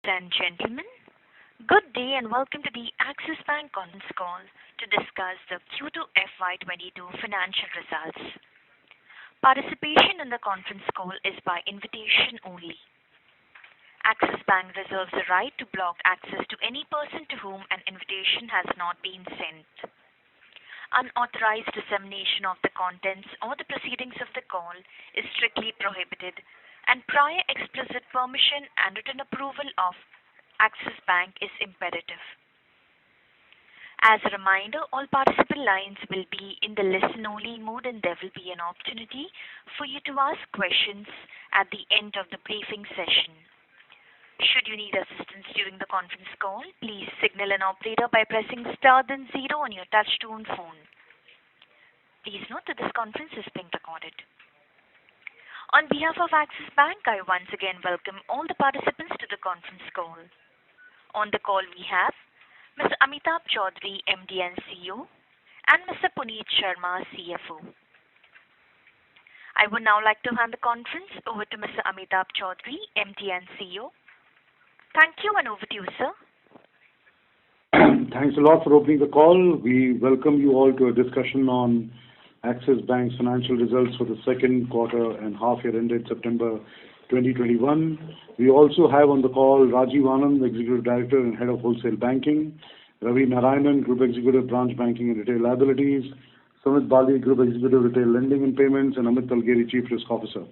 and gentlemen, good day and welcome to the Axis Bank conference call to discuss the Q2 FY22 financial results. Participation in the conference call is by invitation only. Axis Bank reserves the right to block access to any person to whom an invitation has not been sent. Unauthorized dissemination of the contents or the proceedings of the call is strictly prohibited, and prior explicit permission and written approval of Axis Bank is imperative. As a reminder, all participant lines will be in the listen-only mode and there will be an opportunity for you to ask questions at the end of the briefing session. Should you need assistance during the conference call, please signal an operator by pressing star then 0 on your touch-tone phone. Please note that this conference is being recorded. On behalf of Axis Bank, I once again welcome all the participants to the conference call. On the call we have Mr. Amitabh Chaudhry, MD and CEO, and Mr. Puneet Sharma, CFO. I would now like to hand the conference over to Mr. Amitabh Chaudhry, MD and CEO. Thank you, and over to you, sir. Thanks a lot for opening the call. We welcome you all to a discussion on Axis Bank's financial results for the second quarter and half year ended September 2021. We also have on the call Rajiv Anand, Executive Director and Head of Wholesale Banking, Ravi Narayanan, Group Executive Branch Banking and Retail Liabilities, Sumit Bali, Group Executive Retail Lending and Payments, and Amit Talgeri, Chief Risk Officer.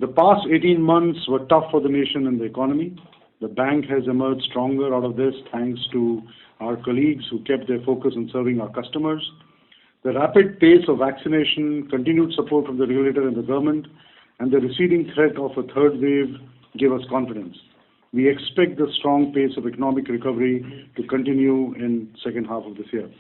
The past 18 months were tough for the nation and the economy. The bank has emerged stronger out of this thanks to our colleagues who kept their focus on serving our customers. The rapid pace of vaccination, continued support from the regulator and the government, and the receding threat of a third wave give us confidence. We expect the strong pace of economic recovery to continue in second half of this year.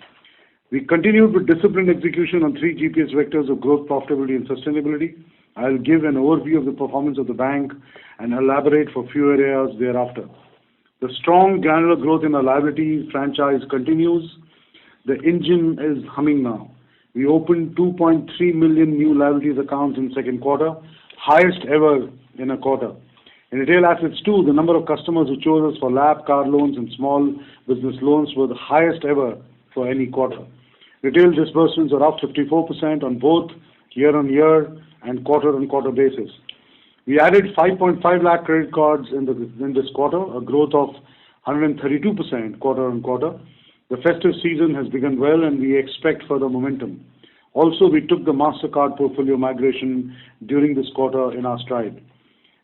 We continued with disciplined execution on 3 GPS vectors of growth, profitability, and sustainability. I'll give an overview of the performance of the bank and elaborate for few areas thereafter. The strong granular growth in our liability franchise continues. The engine is humming now. We opened 2.3 million new liabilities accounts in second quarter, highest ever in a quarter. In retail assets too, the number of customers who chose us for LAP, car loans and small business loans were the highest ever for any quarter. Retail disbursements are up 54% on both year-on-year and quarter-on-quarter basis. We added 5.5 lakh credit cards in this quarter, a growth of 132% quarter-on-quarter. The festive season has begun well and we expect further momentum. Also, we took the MasterCard portfolio migration during this quarter in our stride.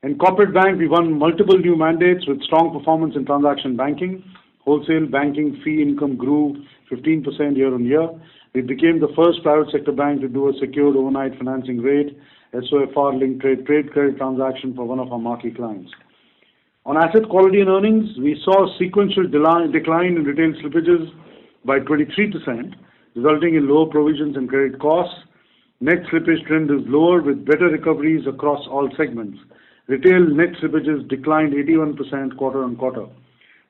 In corporate bank, we won multiple new mandates with strong performance in transaction banking. Wholesale banking fee income grew 15% year-on-year. We became the first private sector bank to do a secured overnight financing rate, SOFR-linked trade credit transaction for one of our marquee clients. On asset quality and earnings, we saw a sequential decline in retail slippages by 23%, resulting in lower provisions and credit costs. Net slippage trend is lower with better recoveries across all segments. Retail net slippages declined 81% quarter-on-quarter.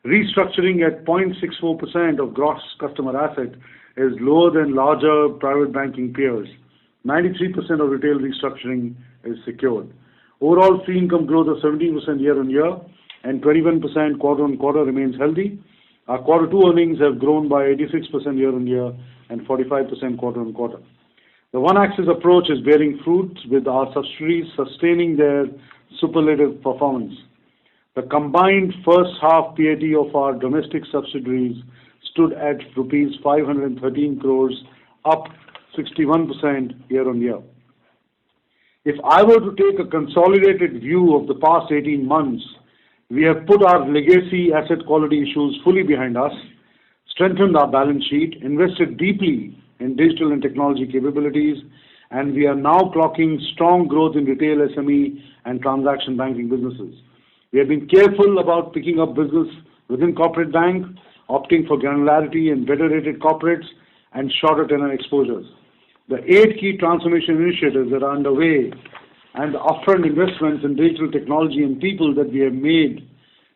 Restructuring at 0.64% of gross customer asset is lower than larger private banking peers. 93% of retail restructuring is secured. Overall fee income growth of 17% year-on-year and 21% quarter-on-quarter remains healthy. Our quarter 2 earnings have grown by 86% year-on-year and 45% quarter-on-quarter. The One Axis approach is bearing fruit with our subsidiaries sustaining their superlative performance. The combined first half PAT of our domestic subsidiaries stood at rupees 513 crores, up 61% year-on-year. If I were to take a consolidated view of the past 18 months, we have put our legacy asset quality issues fully behind us, strengthened our balance sheet, invested deeply in digital and technology capabilities, and we are now clocking strong growth in retail SME and transaction banking businesses. We have been careful about picking up business within corporate bank, opting for granularity and better rated corporates and shorter tenor exposures. The 8 key transformation initiatives that are underway and the upfront investments in digital technology and people that we have made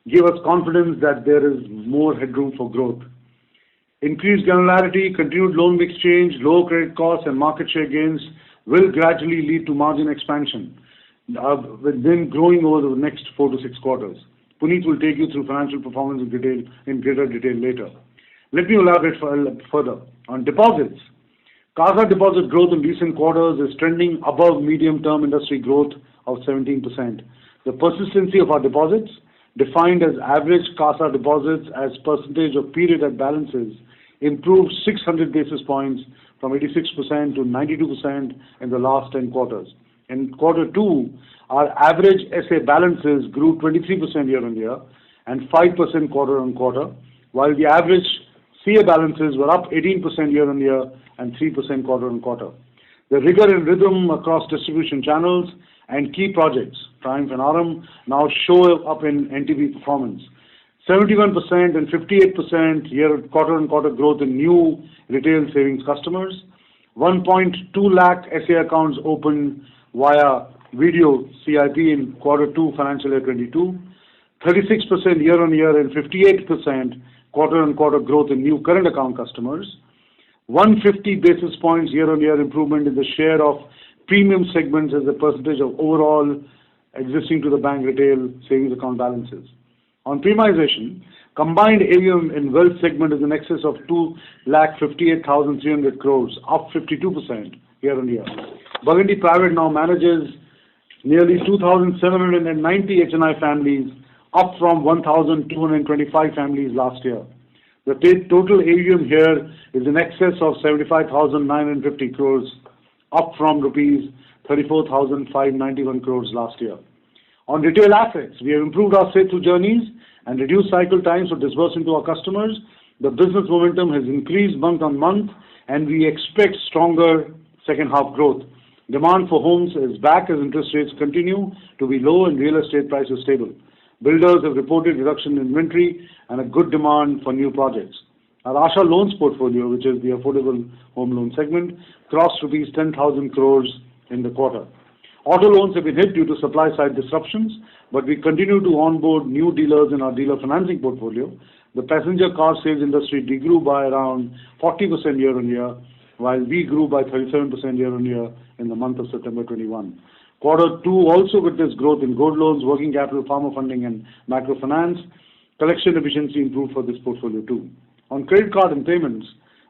give us confidence that there is more headroom for growth. Increased granularity, continued loan mix change, low credit costs and market share gains will gradually lead to margin expansion, with them growing over the next 4 to 6 quarters. Puneet will take you through financial performance in greater detail later. Let me elaborate further. On deposits, CASA deposit growth in recent quarters is trending above medium-term industry growth of 17%. The persistency of our deposits, defined as average CASA deposits as percentage of period-end balances, improved 600 basis points from 86% to 92% in the last 10 quarters. In quarter two, our average SA balances grew 23% year-on-year and 5% quarter-on-quarter, while the average CA balances were up 18% year-on-year and 3% quarter-on-quarter. The rigor and rhythm across distribution channels and key projects, Triumph and Aurum, now show up in NTB performance. 71% and 58% quarter-on-quarter growth in new retail savings customers, 1.2 lakh SA accounts opened via video CIP in quarter two financial year 22, 36% year-on-year and 58% quarter-on-quarter growth in new current account customers, 150 basis points year-on-year improvement in the share of premium segments as a percentage of overall existing to the bank retail savings account balances. On premiumization, combined AUM in wealth segment is in excess of 2,58,300 crores, up 52% year-on-year. Burgundy Private now manages nearly 2,790 HNI families, up from 1,225 families last year. The total AUM here is in excess of 75,950 crores, up from rupees 34,591 crores last year. On retail assets, we have improved our straight-through journeys and reduced cycle times for disbursing to our customers. The business momentum has increased month on month, and we expect stronger second half growth. Demand for homes is back as interest rates continue to be low and real estate prices stable. Builders have reported reduction in inventory and a good demand for new projects. Our Asha Loans portfolio, which is the affordable home loan segment, crossed rupees 10,000 crores in the quarter. Auto loans have been hit due to supply-side disruptions, but we continue to onboard new dealers in our dealer financing portfolio. The passenger car sales industry degrew by around 40% year-on-year, while we grew by 37% year-on-year in the month of September 21. Quarter two also witnessed growth in gold loans, working capital, farmer funding, and microfinance. Collection efficiency improved for this portfolio too. On credit card and payments,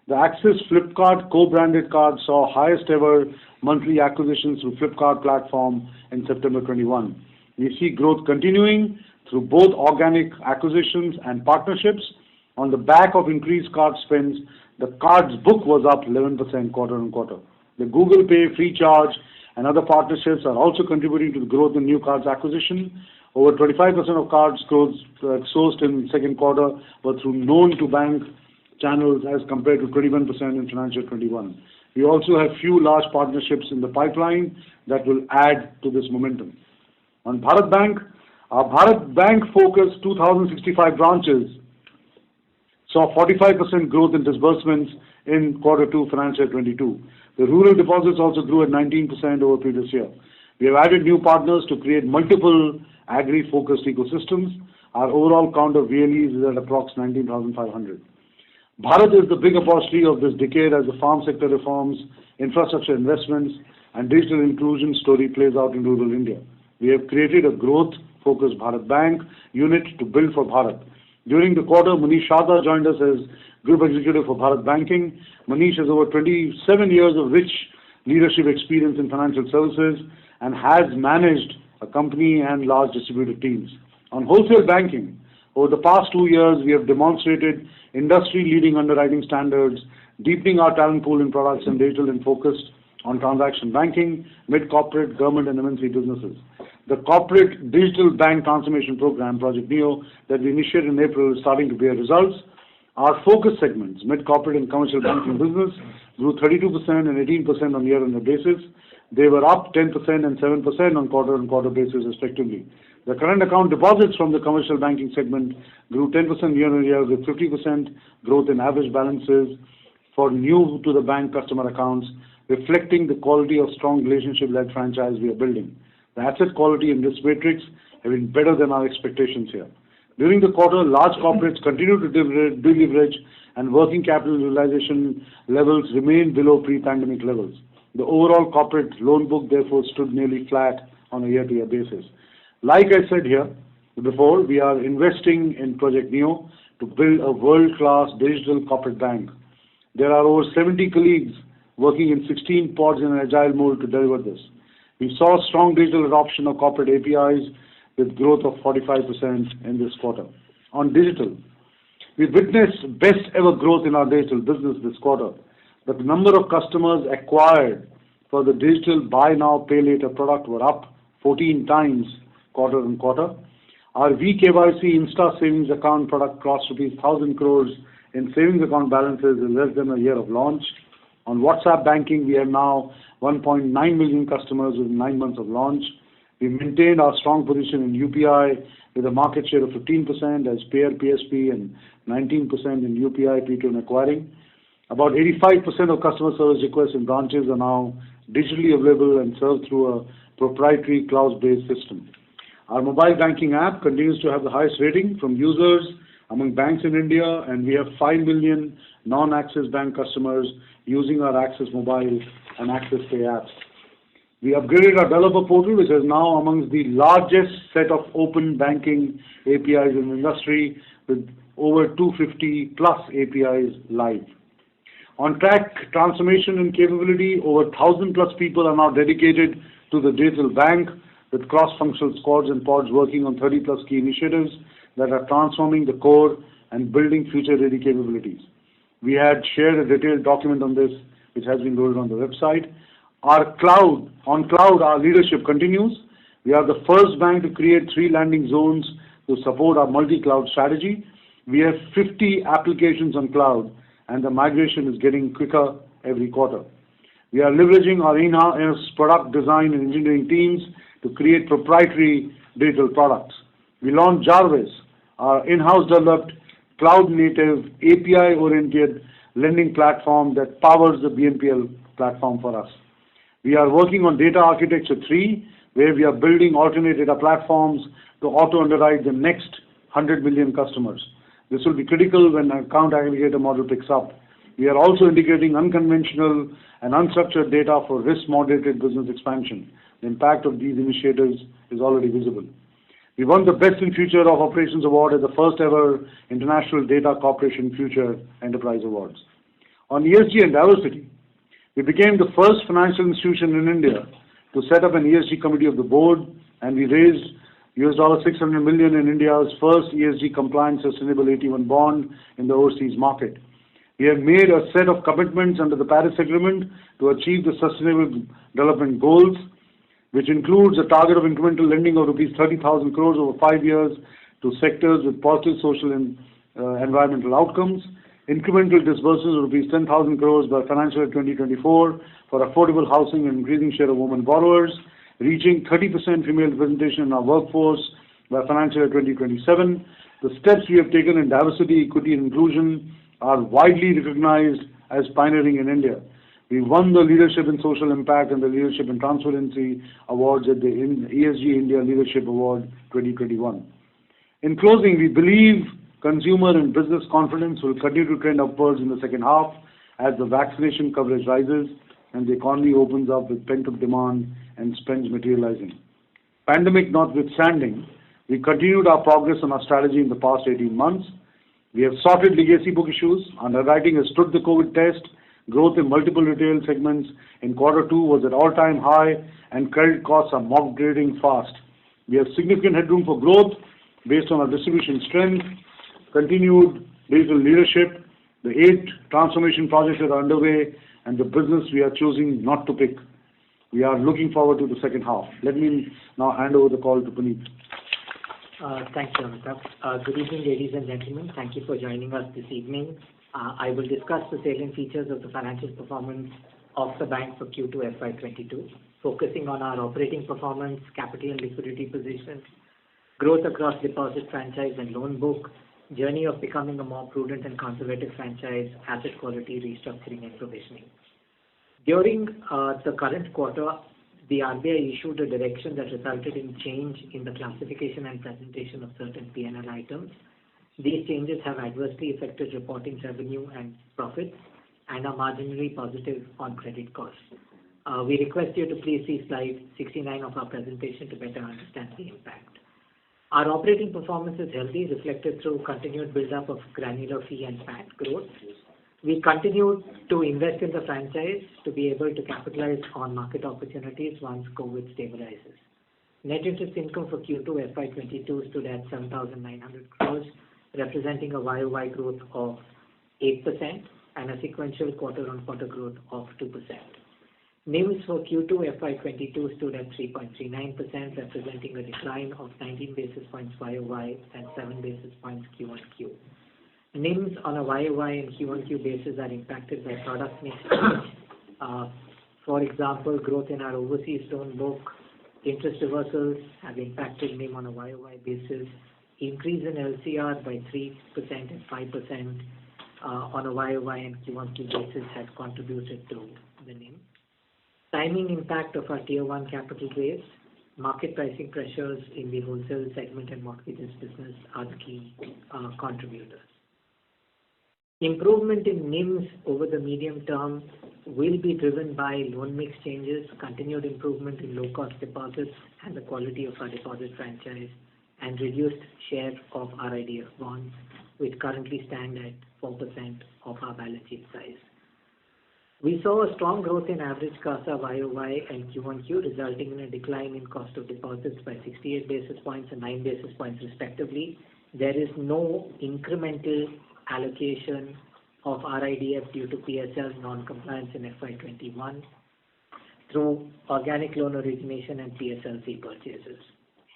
the Axis Flipkart co-branded card saw highest ever monthly acquisitions through Flipkart platform in September 21. We see growth continuing through both organic acquisitions and partnerships. On the back of increased card spends, the cards book was up 11% quarter-on-quarter. The Google Pay, Freecharge, and other partnerships are also contributing to the growth in new cards acquisition. Over 25% of cards sourced in second quarter were through known-to-bank channels as compared to 21% in financial 21. We also have few large partnerships in the pipeline that will add to this momentum. On Bharat Bank, our Bharat Bank focused 2,065 branches saw 45% growth in disbursements in quarter two financial 22. The rural deposits also grew at 19% over previous year. We have added new partners to create multiple agri-focused ecosystems. Our overall count of VLEs is at approx 19,500. Bharat is the big opportunity of this decade as the farm sector reforms, infrastructure investments, and digital inclusion story plays out in rural India. We have created a growth-focused Bharat Bank unit to build for Bharat. During the quarter, Manish Sharda joined us as Group Executive for Bharat Banking. Manish has over 27 years of rich leadership experience in financial services and has managed a company and large distributed teams. On wholesale banking, over the past 2 years, we have demonstrated industry-leading underwriting standards, deepening our talent pool in products and digital and focused on transaction banking, mid-corporate, government and MNC businesses. The corporate digital bank transformation program, Project Neo, that we initiated in April is starting to bear results. Our focus segments, mid-corporate and commercial banking business, grew 32% and 18% on year-on-year basis. They were up 10% and 7% on quarter-on-quarter basis respectively. The current account deposits from the commercial banking segment grew 10% year-on-year with 50% growth in average balances for new to the bank customer accounts, reflecting the quality of strong relationship-led franchise we are building. The asset quality in this matrix have been better than our expectations here. During the quarter, large corporates continued to deleverage and working capital utilization levels remained below pre-pandemic levels. The overall corporate loan book therefore stood nearly flat on a year-to-year basis. Like I said here, before, we are investing in Project Neo to build a world-class digital corporate bank. There are over 70 colleagues working in 16 pods in an agile mode to deliver this. We saw strong digital adoption of corporate APIs with growth of 45% in this quarter. On digital, we witnessed best ever growth in our digital business this quarter. The number of customers acquired for the digital buy now, pay later product were up 14 times quarter on quarter. Our VKYC Insta Savings Account product crossed rupees 1,000 crores in savings account balances in less than a year of launch. On WhatsApp banking, we have now 1.9 million customers within 9 months of launch. We maintained our strong position in UPI with a market share of 15% as payer PSP and 19% in UPI P2M acquiring. About 85% of customer service requests in branches are now digitally available and served through a proprietary cloud-based system. Our mobile banking app continues to have the highest rating from users among banks in India, and we have 5 million non-Axis Bank customers using our Axis Mobile and Axis Pay apps. We upgraded our developer portal, which is now amongst the largest set of open banking APIs in the industry, with over 250 plus APIs live. On track transformation and capability, over 1,000 plus people are now dedicated to the digital bank, with cross-functional squads and pods working on 30 plus key initiatives that are transforming the core and building future-ready capabilities. We had shared a detailed document on this, which has been loaded on the website. On cloud, our leadership continues. We are the first bank to create 3 landing zones to support our multi-cloud strategy. We have 50 applications on cloud, and the migration is getting quicker every quarter. We are leveraging our in-house product design and engineering teams to create proprietary digital products. We launched Jarvis, our in-house developed cloud-native API-oriented lending platform that powers the BNPL platform for us. We are working on data architecture 3, where we are building alternate data platforms to auto-underwrite the next 100 million customers. This will be critical when an account aggregator model picks up. We are also integrating unconventional and unstructured data for risk-moderated business expansion. The impact of these initiatives is already visible. We won the Best in Future of Operations Award at the first ever International Data Corporation Future Enterprise Awards. On ESG and diversity, we became the first financial institution in India to set up an ESG committee of the board, and we raised $600 million in India's first ESG compliant sustainable AT1 bond in the overseas market. We have made a set of commitments under the Paris Agreement to achieve the Sustainable Development Goals, which includes a target of incremental lending of rupees 30,000 crores over 5 years to sectors with positive social and environmental outcomes, incremental disbursements of rupees 10,000 crores by financial year 2024 for affordable housing and increasing share of women borrowers, reaching 30% female representation in our workforce by financial year 2027. The steps we have taken in diversity, equity, and inclusion are widely recognized as pioneering in India. We won the Leadership in Social Impact and the Leadership in Transparency Awards at the ESG India Leadership Award 2021. In closing, we believe consumer and business confidence will continue to trend upwards in the second half as the vaccination coverage rises and the economy opens up with pent-up demand and spends materializing. Pandemic notwithstanding, we continued our progress on our strategy in the past 18 months. We have sorted legacy book issues, underwriting has stood the COVID test, growth in multiple retail segments in quarter 2 was at all-time high, and credit costs are moderating fast. We have significant headroom for growth based on our distribution strength, continued digital leadership, the 8 transformation projects that are underway, and the business we are choosing not to pick. We are looking forward to the second half. Let me now hand over the call to Puneet. Thank you, Amitabh. Good evening, ladies and gentlemen. Thank you for joining us this evening. I will discuss the salient features of the financial performance of the bank for Q2 FY22, focusing on our operating performance, capital and liquidity positions, growth across deposit franchise and loan book, journey of becoming a more prudent and conservative franchise, asset quality, restructuring and provisioning. During the current quarter, the RBI issued a direction that resulted in change in the classification and presentation of certain P&L items. These changes have adversely affected reporting revenue and profits and are marginally positive on credit costs. We request you to please see slide 69 of our presentation to better understand the impact. Our operating performance is healthy, reflected through continued build-up of granular fee and PAT growth. We continue to invest in the franchise to be able to capitalize on market opportunities once COVID stabilizes. Net interest income for Q2 FY22 stood at 7,900 crores, representing a YOY growth of 8% and a sequential quarter-on-quarter growth of 2%. NIMs for Q2 FY22 stood at 3.39%, representing a decline of 19 basis points YOY and 7 basis points Q1Q. NIMs on a YOY and Q1Q basis are impacted by product mix. For example, growth in our overseas loan book, interest reversals have impacted NIM on a YOY basis. Increase in LCR by 3% and 5% on a YOY and Q1Q basis has contributed to the NIM. Timing impact of our Tier 1 capital raise, market pricing pressures in the wholesale segment and mortgages business are the key contributors. Improvement in NIMs over the medium term will be driven by loan mix changes, continued improvement in low-cost deposits and the quality of our deposit franchise, and reduced share of RIDF bonds, which currently stand at 4% of our balance sheet size. We saw a strong growth in average CASA YOY and Q1Q, resulting in a decline in cost of deposits by 68 basis points and 9 basis points respectively. There is no incremental allocation of RIDF due to PSL non-compliance in FY21 through organic loan origination and PSLC purchases.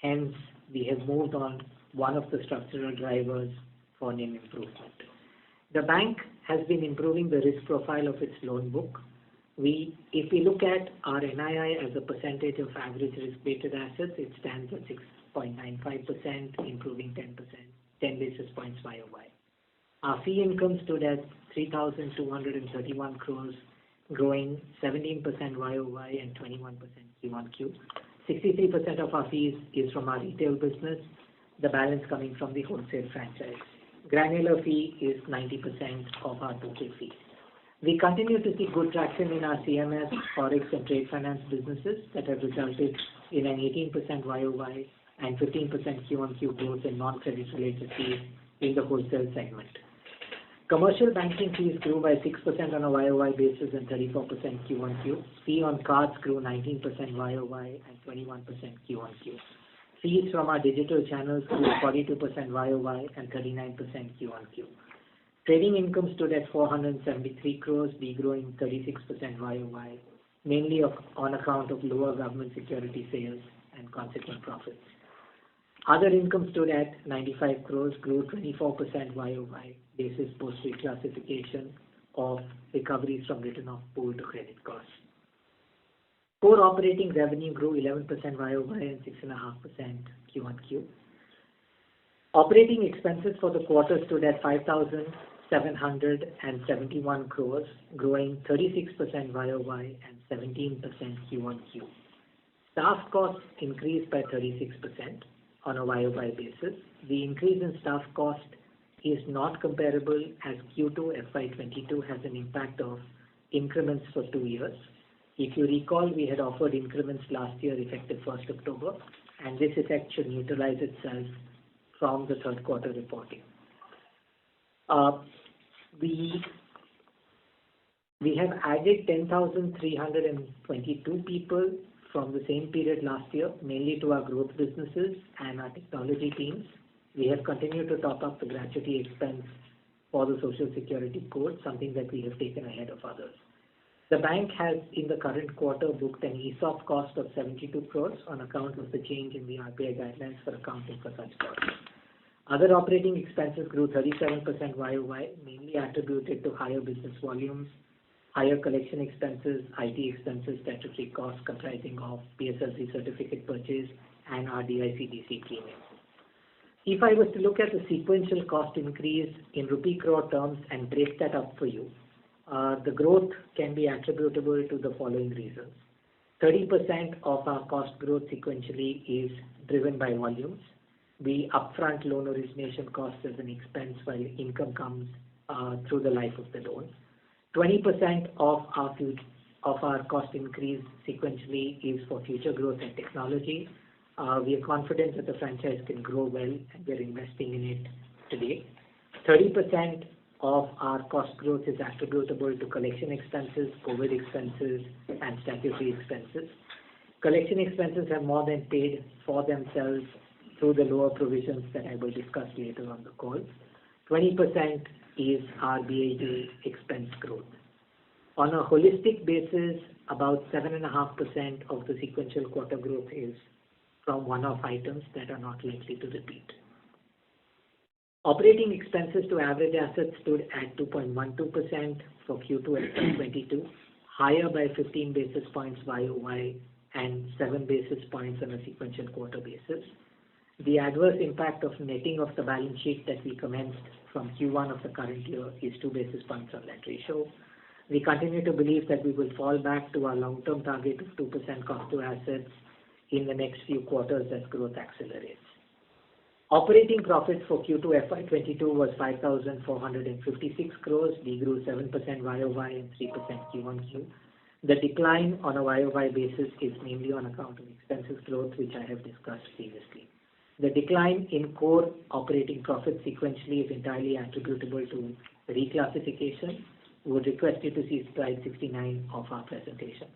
Hence, we have moved on one of the structural drivers for NIM improvement. The bank has been improving the risk profile of its loan book. If we look at our NII as a percentage of average risk-weighted assets, it stands at 6.95%, improving 10 basis points YOY. Our fee income stood at 3,231 crores, growing 17% YOY and 21% Q1Q. 63% of our fees is from our retail business, the balance coming from the wholesale franchise. Granular fee is 90% of our total fees. We continue to see good traction in our CMS, Forex and trade finance businesses that have resulted in an 18% YOY and 15% Q1Q growth in non-credit related fees in the wholesale segment. Commercial banking fees grew by 6% on a YOY basis and 34% Q1Q. Fee on cards grew 19% YOY and 21% Q1Q. Fees from our digital channels grew 42% YOY and 39% Q1Q. Trading income stood at 473 crores, degrowing 36% YOY, mainly on account of lower government security sales and consequent profits. Other income stood at 95 crores, grew 24% YOY, basis post reclassification of recoveries from written-off pool to credit costs. Core operating revenue grew 11% YOY and 6.5% Q1Q. Operating expenses for the quarter stood at 5,771 crores, growing 36% YOY and 17% Q1Q. Staff costs increased by 36% on a YOY basis. The increase in staff cost is not comparable as Q2 FY22 has an impact of increments for 2 years. If you recall, we had offered increments last year effective 1st October, and this effect should neutralize itself from the third quarter reporting. We have added 10,322 people from the same period last year, mainly to our growth businesses and our technology teams. We have continued to top up the gratuity expense for the Social Security Code, something that we have taken ahead of others. The bank has, in the current quarter, booked an ESOP cost of 72 crores on account of the change in the RBI guidelines for accounting for such costs. Other operating expenses grew 37% YOY, mainly attributed to higher business volumes, higher collection expenses, IT expenses, statutory costs comprising of PSLC certificate purchase and our DICGC premium. If I was to look at the sequential cost increase in rupee crore terms and break that up for you, the growth can be attributable to the following reasons. 30% of our cost growth sequentially is driven by volumes. We upfront loan origination costs as an expense while income comes through the life of the loan. 20% of our cost increase sequentially is for future growth and technology. We are confident that the franchise can grow well, and we're investing in it today. 30% of our cost growth is attributable to collection expenses, COVID expenses, and statutory expenses. Collection expenses have more than paid for themselves through the lower provisions that I will discuss later on the call. 20% is our BAU expense growth. On a holistic basis, about 7.5% of the sequential quarter growth is from one-off items that are not likely to repeat. Operating expenses to average assets stood at 2.12% for Q2 FY22, higher by 15 basis points YOY and 7 basis points on a sequential quarter basis. The adverse impact of netting of the balance sheet that we commenced from Q1 of the current year is 2 basis points on that ratio. We continue to believe that we will fall back to our long-term target of 2% cost to assets in the next few quarters as growth accelerates. Operating profit for Q2 FY22 was 5,456 crores, degrew 7% YOY and 3% QOQ. The decline on a YOY basis is mainly on account of expenses growth, which I have discussed previously. The decline in core operating profit sequentially is entirely attributable to reclassification. We would request you to see slide 69 of our presentation.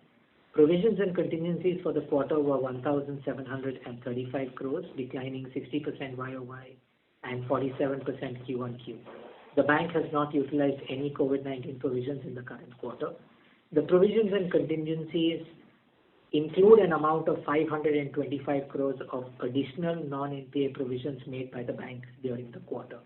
Provisions and contingencies for the quarter were 1,735 crores, declining 60% YOY and 47% QOQ. The bank has not utilized any COVID-19 provisions in the current quarter. The provisions and contingencies include an amount of 525 crores of additional non-NPA provisions made by the bank during the quarter.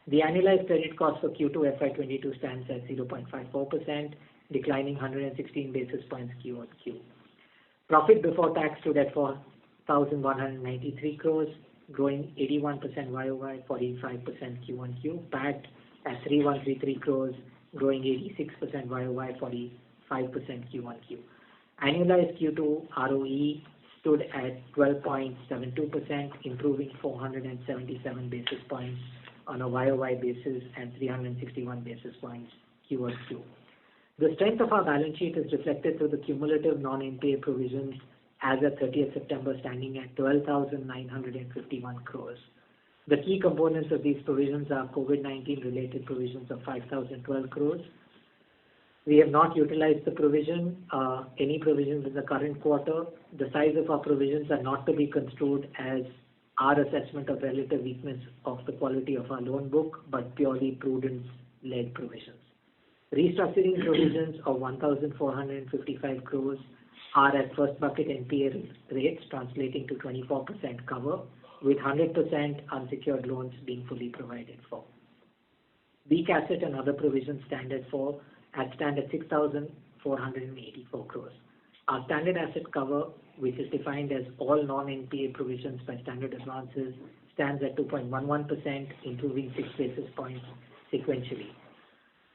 The annualized credit cost for Q2 FY22 stands at 0.54%, declining 116 basis points QOQ. Profit before tax stood at 4,193 crores, growing 81% YOY, 45% QOQ. PAT at 3,133 crores, growing 86% YOY, 45% QOQ. Annualized Q2 ROE stood at 12.72%, improving 477 basis points on a YOY basis and 361 basis points QOQ. The strength of our balance sheet is reflected through the cumulative non-NPA provisions as of 30th September standing at 12,951 crores. The key components of these provisions are COVID-19 related provisions of 5,012 crores. We have not utilized any provisions in the current quarter. The size of our provisions are not to be construed as our assessment of relative weakness of the quality of our loan book, but purely prudence-led provisions. Restructuring provisions of 1,455 crores are at first bucket NPA rates, translating to 24% cover, with 100% unsecured loans being fully provided for. Weak asset and other provisions stand at 6,484 crores. Our standard asset cover, which is defined as all non-NPA provisions by standard advances, stands at 2.11%, improving 6 basis points sequentially.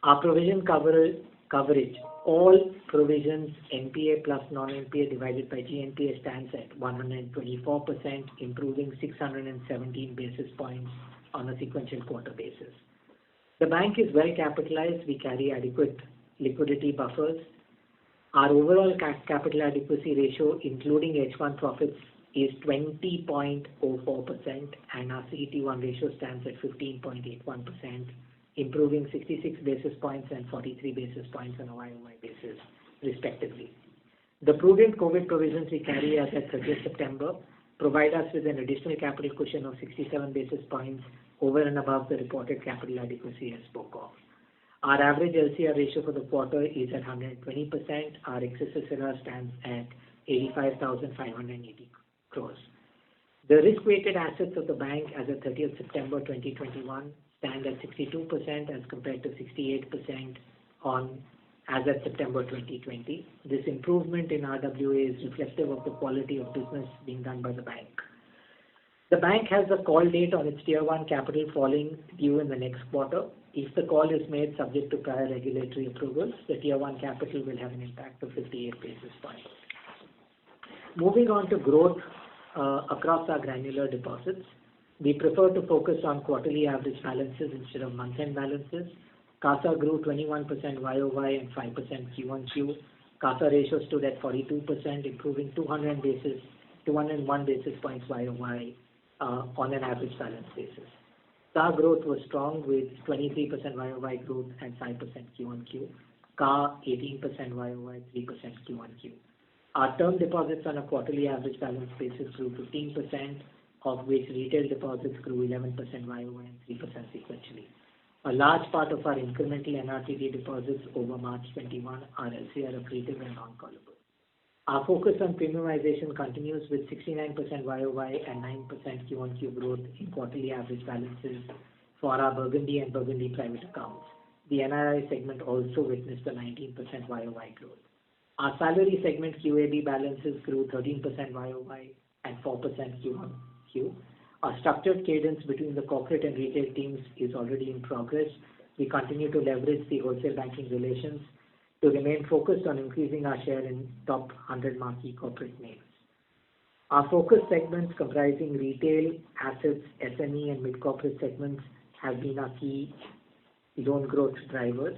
Our provision coverage, all provisions NPA plus non-NPA divided by GNPA stands at 124%, improving 617 basis points on a sequential quarter basis. The bank is well capitalized. We carry adequate liquidity buffers. Our overall capital adequacy ratio, including H1 profits, is 20.04%, and our CET1 ratio stands at 15.81%, improving 66 basis points and 43 basis points on a YOY basis, respectively. The prudent COVID provisions we carry as at 30th September provide us with an additional capital cushion of 67 basis points over and above the reported capital adequacy I spoke of. Our average LCR ratio for the quarter is at 120%. Our excess SLR stands at 85,580 crores. The risk-weighted assets of the bank as of 30th September 2021 stand at 62% as compared to 68% as of September 2020. This improvement in RWA is reflective of the quality of business being done by the bank. The bank has a call date on its Tier 1 capital falling due in the next quarter. If the call is made subject to prior regulatory approvals, the Tier 1 capital will have an impact of 58 basis points. Moving on to growth across our granular deposits, we prefer to focus on quarterly average balances instead of month-end balances. CASA grew 21% YOY and 5% QOQ. CASA ratio stood at 42%, improving 200 basis 201 basis points YOY on an average balance basis. CA growth was strong with 23% YOY growth and 5% Q1Q. CA 18% YOY, 3% Q1Q. Our term deposits on a quarterly average balance basis grew 15%, of which retail deposits grew 11% YOY and 3% sequentially. A large part of our incremental NRTD deposits over March 21 are LCR accretive and non-callable. Our focus on premiumization continues with 69% YOY and 9% Q1Q growth in quarterly average balances for our Burgundy and Burgundy private accounts. The NRI segment also witnessed a 19% YOY growth. Our salary segment QAB balances grew 13% YOY and 4% Q1Q. Our structured cadence between the corporate and retail teams is already in progress. We continue to leverage the wholesale banking relations to remain focused on increasing our share in top 100 marquee corporate names. Our focus segments comprising retail, assets, SME and mid-corporate segments have been our key loan growth drivers.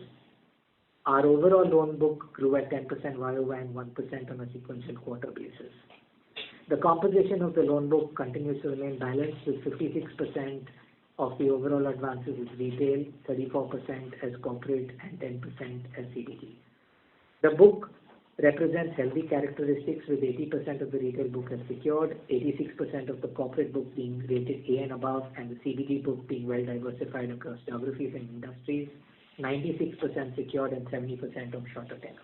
Our overall loan book grew at 10% YOY and 1% on a sequential quarter basis. The composition of the loan book continues to remain balanced with 56% of the overall advances is retail, 34% as corporate and 10% as CBG. The book represents healthy characteristics with 80% of the retail book as secured, 86% of the corporate book being rated A and above, and the CBG book being well diversified across geographies and industries, 96% secured and 70% on shorter tenor.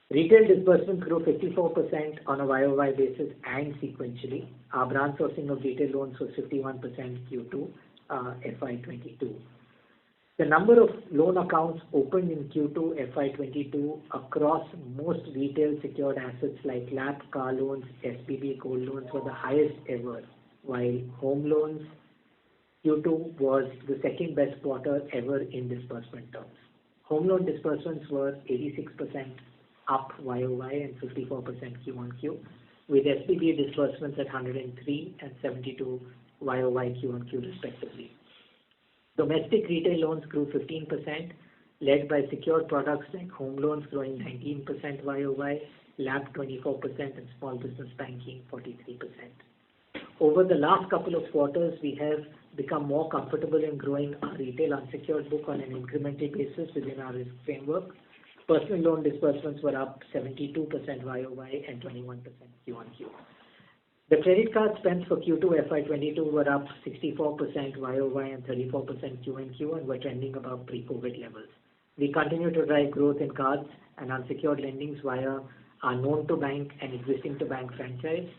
Retail disbursements grew 54% on a YOY basis and sequentially. Our branch sourcing of retail loans was 51% Q2 FY22. The number of loan accounts opened in Q2 FY22 across most retail secured assets like LAP, car loans, SBB, gold loans were the highest ever, while home loans Q2 was the second best quarter ever in disbursement terms. Home loan disbursements were 86% up YOY and 54% Q1Q, with SBB disbursements at 103 and 72 YOY Q1Q respectively. Domestic retail loans grew 15%, led by secured products like home loans growing 19% YOY, LAP 24% and small business banking 43%. Over the last couple of quarters, we have become more comfortable in growing our retail unsecured book on an incremental basis within our risk framework. Personal loan disbursements were up 72% YOY and 21% Q1Q. The credit card spends for Q2 FY22 were up 64% YOY and 34% Q1Q and were trending above pre-COVID levels. We continue to drive growth in cards and unsecured lendings via our known-to-bank and existing-to-bank franchise.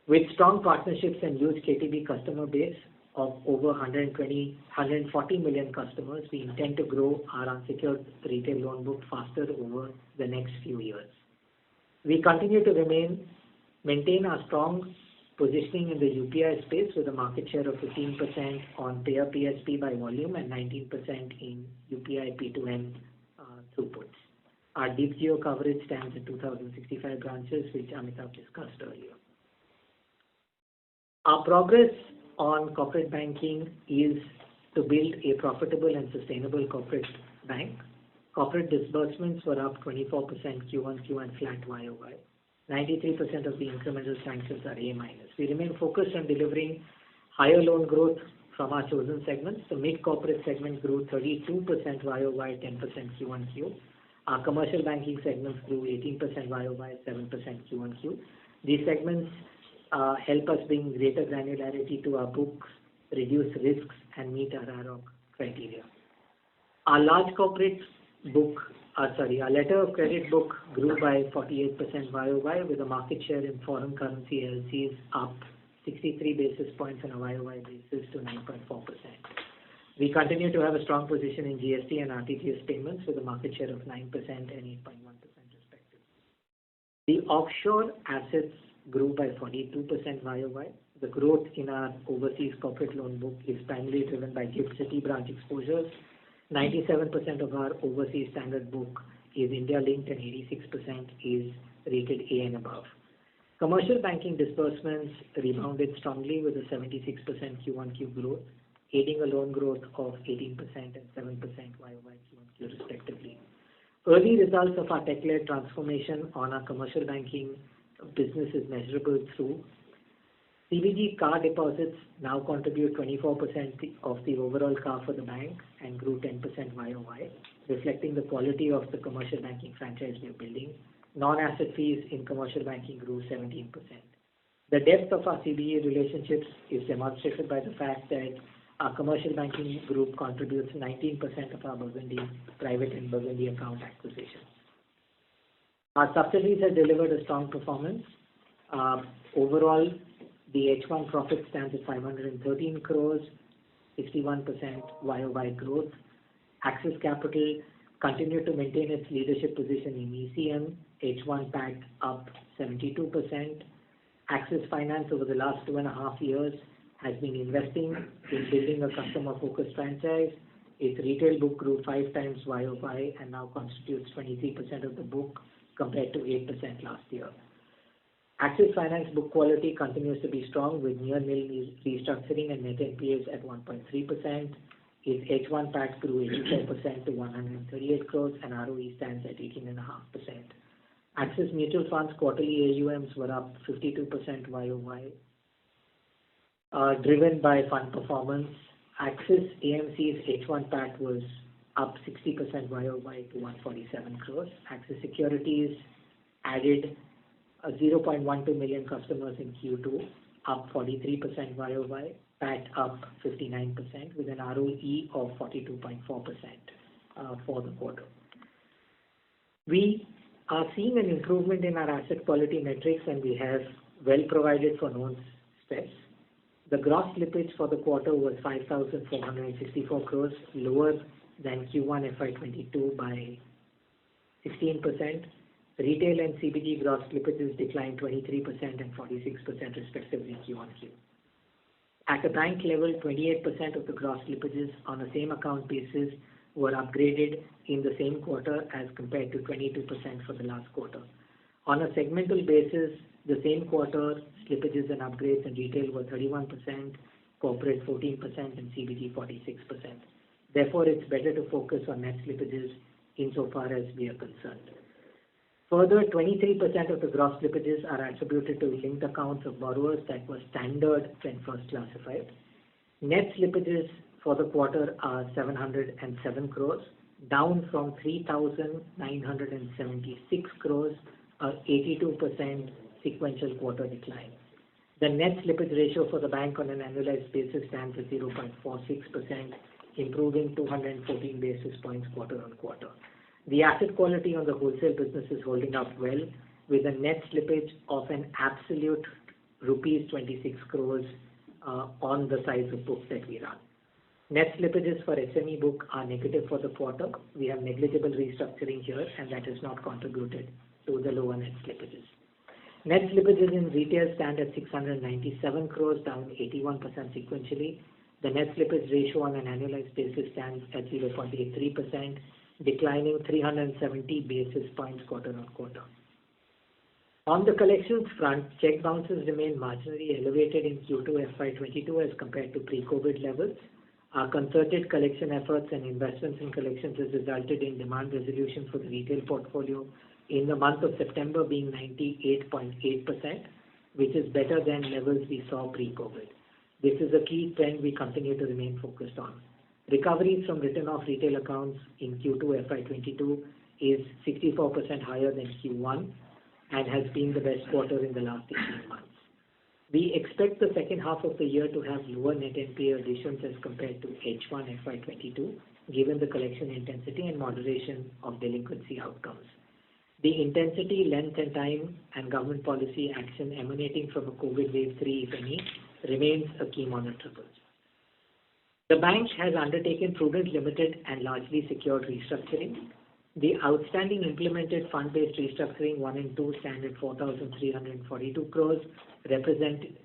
With strong partnerships and huge KTB customer base of over 140 million customers, we intend to grow our unsecured retail loan book faster over the next few years. We continue to maintain our strong positioning in the UPI space with a market share of 15% on payer PSP by volume and 19% in UPI P2M throughputs. Our deep geo coverage stands at 2,065 branches, which Amitabh discussed earlier. Our progress on corporate banking is to build a profitable and sustainable corporate bank. Corporate disbursements were up 24% Q1Q and flat YOY. 93% of the incremental sanctions are A-. We remain focused on delivering higher loan growth from our chosen segments. The mid-corporate segment grew 32% YOY, 10% Q1Q. Our commercial banking segments grew 18% YOY, 7% Q1Q. These segments help us bring greater granularity to our books, reduce risks, and meet our ROC criteria. Our large corporate book, our letter of credit book grew by 48% YOY with a market share in foreign currency LCs up 63 basis points on a YOY basis to 9.4%. We continue to have a strong position in GST and RTGS payments with a market share of 9% and 8.1% respectively. The offshore assets grew by 42% YOY. The growth in our overseas corporate loan book is primarily driven by GIFT City branch exposures. 97% of our overseas standard book is India linked and 86% is rated A and above. Commercial banking disbursements rebounded strongly with a 76% Q1Q growth, aiding a loan growth of 18% and 7% YOY Q1Q respectively. Early results of our tech-led transformation on our commercial banking business is measurable through. CBG CAR deposits now contribute 24% of the overall CAR for the bank and grew 10% YOY, reflecting the quality of the commercial banking franchise we are building. Non-asset fees in commercial banking grew 17%. The depth of our CBG relationships is demonstrated by the fact that our commercial banking group contributes 19% of our Burgundy private and Burgundy account acquisitions. Our subsidiaries have delivered a strong performance. Overall, the H1 profit stands at 513 crores, 61% YOY growth. Axis Capital continued to maintain its leadership position in ECM, H1 PAT up 72%. Axis Finance over the last 2.5 years has been investing in building a customer-focused franchise. Its retail book grew 5 times YOY and now constitutes 23% of the book compared to 8% last year. Axis Finance book quality continues to be strong with near-nil restructuring and net NPAs at 1.3%. Its H1 PAT grew 84% to 138 crores and ROE stands at 18.5%. Axis Mutual Funds quarterly AUMs were up 52% YOY, driven by fund performance. Axis AMC's H1 PAT was up 60% YOY to 147 crores. Axis Securities added 0.12 million customers in Q2, up 43% YOY, PAT up 59% with an ROE of 42.4% for the quarter. We are seeing an improvement in our asset quality metrics and we have well provided for known stress. The gross slippage for the quarter was 5,464 crores, lower than Q1 FY22 by 16%. Retail and CBG gross slippages declined 23% and 46% respectively Q1Q. At the bank level, 28% of the gross slippages on a same account basis were upgraded in the same quarter as compared to 22% for the last quarter. On a segmental basis, the same quarter slippages and upgrades in retail were 31%, corporate 14% and CBG 46%. Therefore, it's better to focus on net slippages insofar as we are concerned. Further, 23% of the gross slippages are attributed to linked accounts of borrowers that were standard when first classified. Net slippages for the quarter are 707 crores, down from 3,976 crores, a 82% sequential quarter decline. The net slippage ratio for the bank on an annualized basis stands at 0.46%, improving 214 basis points quarter on quarter. The asset quality on the wholesale business is holding up well with a net slippage of an absolute rupees 26 crores on the size of book that we run. Net slippages for SME book are negative for the quarter. We have negligible restructuring here and that has not contributed to the lower net slippages. Net slippages in retail stand at 697 crores, down 81% sequentially. The net slippage ratio on an annualized basis stands at 0.83%, declining 370 basis points quarter on quarter. On the collections front, check bounces remain marginally elevated in Q2 FY22 as compared to pre-COVID levels. Our concerted collection efforts and investments in collections has resulted in demand resolution for the retail portfolio in the month of September being 98.8%, which is better than levels we saw pre-COVID. This is a key trend we continue to remain focused on. Recoveries from written-off retail accounts in Q2 FY22 is 64% higher than Q1 and has been the best quarter in the last 18 months. We expect the second half of the year to have lower net NPA additions as compared to H1 FY22, given the collection intensity and moderation of delinquency outcomes. The intensity, length and time and government policy action emanating from a COVID wave 3, if any, remains a key monitorable. The bank has undertaken prudent, limited and largely secured restructuring. The outstanding implemented fund-based restructuring 1 and 2 stand at 4,342 crores, representing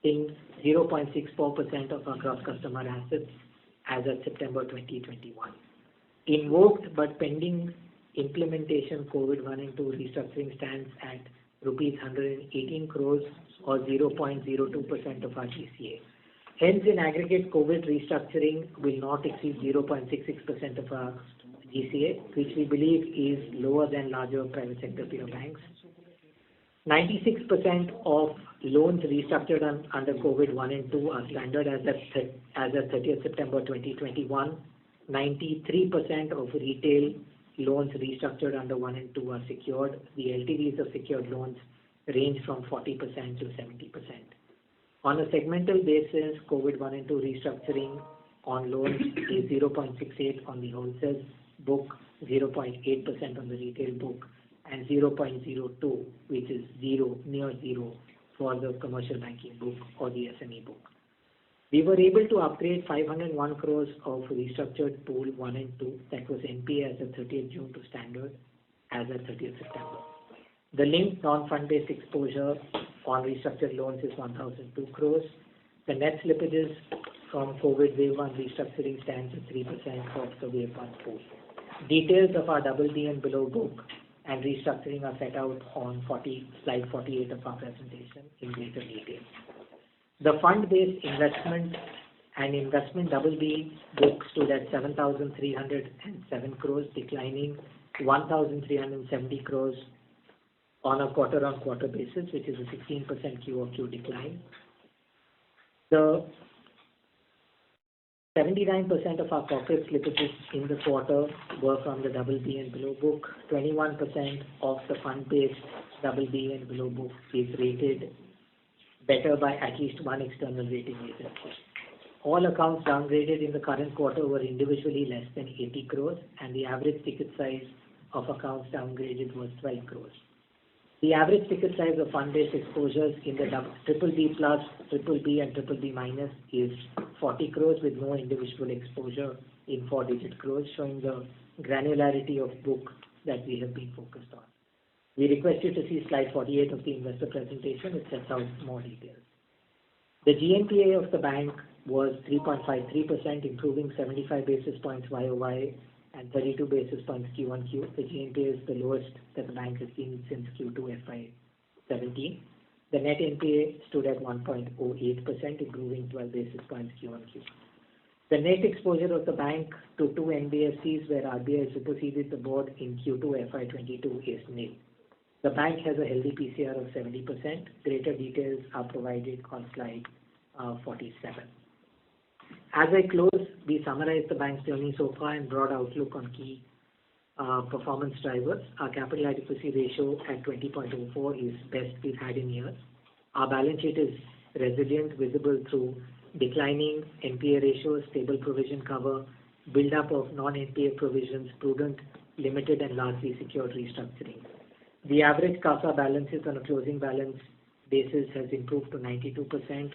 0.64% of our gross customer assets as of September 2021. Invoked but pending implementation COVID 1 and 2 restructuring stands at rupees 118 crores or 0.02% of our GCA. Hence, in aggregate, COVID restructuring will not exceed 0.66% of our GCA, which we believe is lower than larger private sector peer banks. 96% of loans restructured under COVID 1 and 2 are standard as at 30th September 2021. 93% of retail loans restructured under 1 and 2 are secured. The LTVs of secured loans range from 40% to 70%. On a segmental basis, COVID 1 and 2 restructuring on loans is 0.68 on the wholesale book, 0.8% on the retail book, and 0.02, which is near zero, for the commercial banking book or the SME book. We were able to upgrade 501 crores of restructured pool 1 and 2, that was NPA as of 30th June to standard as of 30th September. The linked non-fund-based exposure on restructured loans is 1,002 crores. The net slippages from COVID wave 1 restructuring stands at 3% of the wave 1 pool. Details of our BB and below book and restructuring are set out on slide 48 of our presentation in greater detail. The fund-based investment and investment BB book stood at 7,307 crores, declining 1,370 crores on a quarter-on-quarter basis, which is a 16% QOQ decline. The 79% of our corporate slippages in the quarter were from the BB and below book. 21% of the fund-based BB and below book is rated better by at least one external rating agency. All accounts downgraded in the current quarter were individually less than 80 crores, and the average ticket size of accounts downgraded was 12 crores. The average ticket size of fund-based exposures in the BBB plus, BBB and BBB minus is 40 crores with no individual exposure in 4-digit crores, showing the granularity of book that we have been focused on. We request you to see slide 48 of the investor presentation. It sets out more details. The GNPA of the bank was 3.53%, improving 75 basis points YOY and 32 basis points Q1Q. The GNPA is the lowest that the bank has seen since Q2 FY17. The net NPA stood at 1.08%, improving 12 basis points Q1Q. The net exposure of the bank to two NBFCs where RBI superseded the board in Q2 FY22 is nil. The bank has a healthy PCR of 70%. Greater details are provided on slide 47. As I close, we summarize the bank's journey so far and broad outlook on key performance drivers. Our capital adequacy ratio at 20.04 is best we've had in years. Our balance sheet is resilient, visible through declining NPA ratios, stable provision cover, build-up of non-NPA provisions, prudent, limited and largely secured restructuring. The average CASA balances on a closing balance basis has improved to 92%,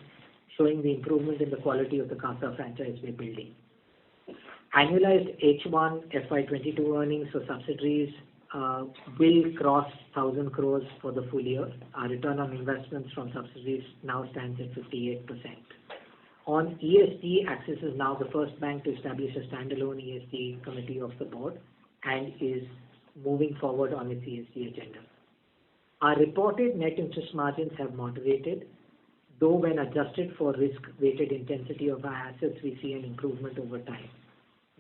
showing the improvement in the quality of the CASA franchise we're building. Annualized H1 FY22 earnings for subsidiaries will cross 1,000 crores for the full year. Our return on investments from subsidiaries now stands at 58%. On ESG, Axis is now the first bank to establish a standalone ESG committee of the board and is moving forward on its ESG agenda. Our reported net interest margins have moderated, though when adjusted for risk-weighted intensity of our assets, we see an improvement over time.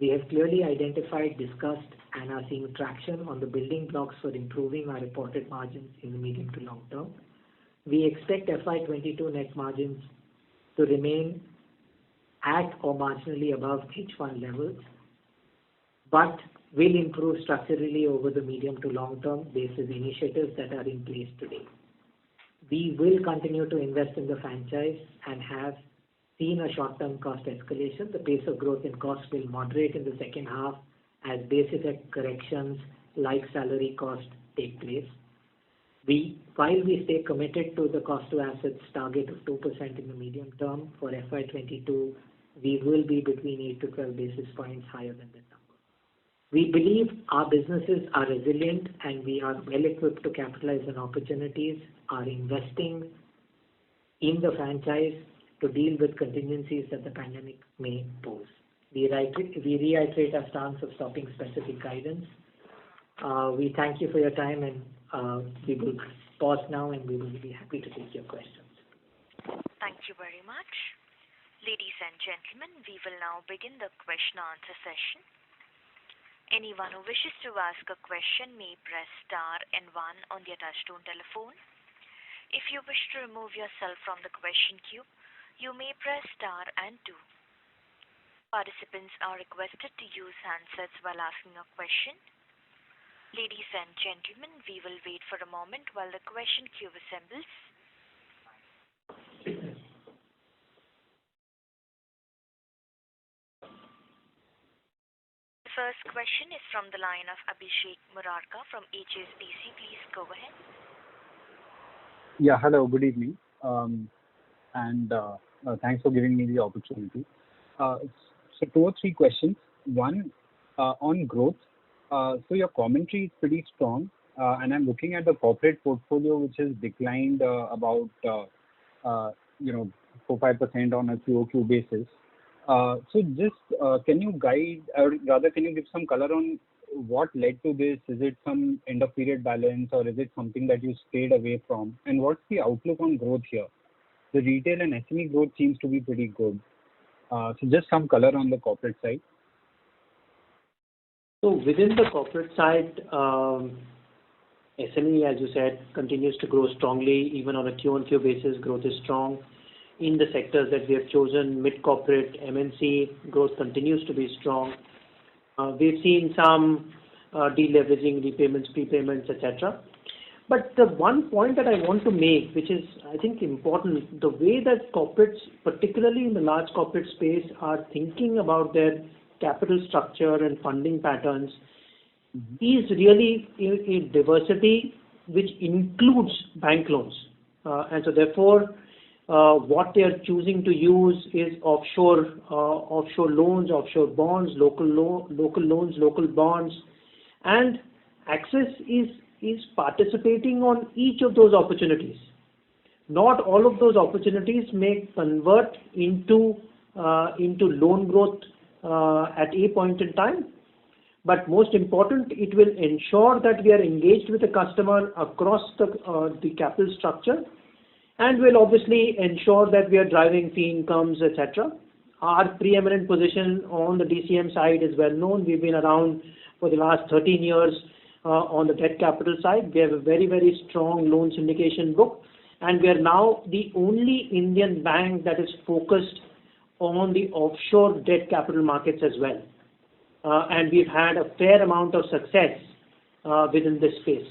We have clearly identified, discussed, and are seeing traction on the building blocks for improving our reported margins in the medium to long term. We expect FY22 net margins to remain at or marginally above H1 levels, but will improve structurally over the medium to long term based on initiatives that are in place today. We will continue to invest in the franchise and have seen a short-term cost escalation. The pace of growth in costs will moderate in the second half as base effect corrections like salary cost take place. While we stay committed to the cost to assets target of 2% in the medium term, for FY22, we will be between 8 to 12 basis points higher than that number. We believe our businesses are resilient and we are well equipped to capitalize on opportunities, are investing in the franchise to deal with contingencies that the pandemic may pose. We reiterate our stance of stopping specific guidance. We thank you for your time and we will pause now and we will be happy to take your questions. Thank you very much. Ladies and gentlemen, we will now begin the question answer session. Anyone who wishes to ask a question may press star and 1 on their touchtone telephone. If you wish to remove yourself from the question queue, you may press star and two. Participants are requested to use handsets while asking a question. Ladies and gentlemen, we will wait for a moment while the question queue assembles. The first question is from the line of Abhishek Murarka from HSBC. Please go ahead. Yeah, hello, good evening. And thanks for giving me the opportunity. So 2 or 3 questions. One, on growth. So your commentary is pretty strong, and I'm looking at the corporate portfolio, which has declined about 4-5% on a QOQ basis. So just can you guide, or rather, can you give some color on what led to this? Is it some end of period balance, or is it something that you stayed away from? And what's the outlook on growth here? The retail and SME growth seems to be pretty good. So just some color on the corporate side. So within the corporate side, SME, as you said, continues to grow strongly. Even on a Q-on-Q basis, growth is strong. In the sectors that we have chosen, mid-corporate, MNC, growth continues to be strong. We've seen some deleveraging, repayments, prepayments, etc. But the one point that I want to make, which is, I think, important, the way that corporates, particularly in the large corporate space, are thinking about their capital structure and funding patterns is really a diversity which includes bank loans. And so therefore, what they are choosing to use is offshore loans, offshore bonds, local loans, local bonds, and Axis is participating on each of those opportunities. Not all of those opportunities may convert into loan growth at a point in time, but most important, it will ensure that we are engaged with the customer across the capital structure, and will obviously ensure that we are driving fee incomes, etc. Our preeminent position on the DCM side is well known. We've been around for the last 13 years on the debt capital side. We have a very, very strong loan syndication book, and we are now the only Indian bank that is focused on the offshore debt capital markets as well. And we've had a fair amount of success within this space.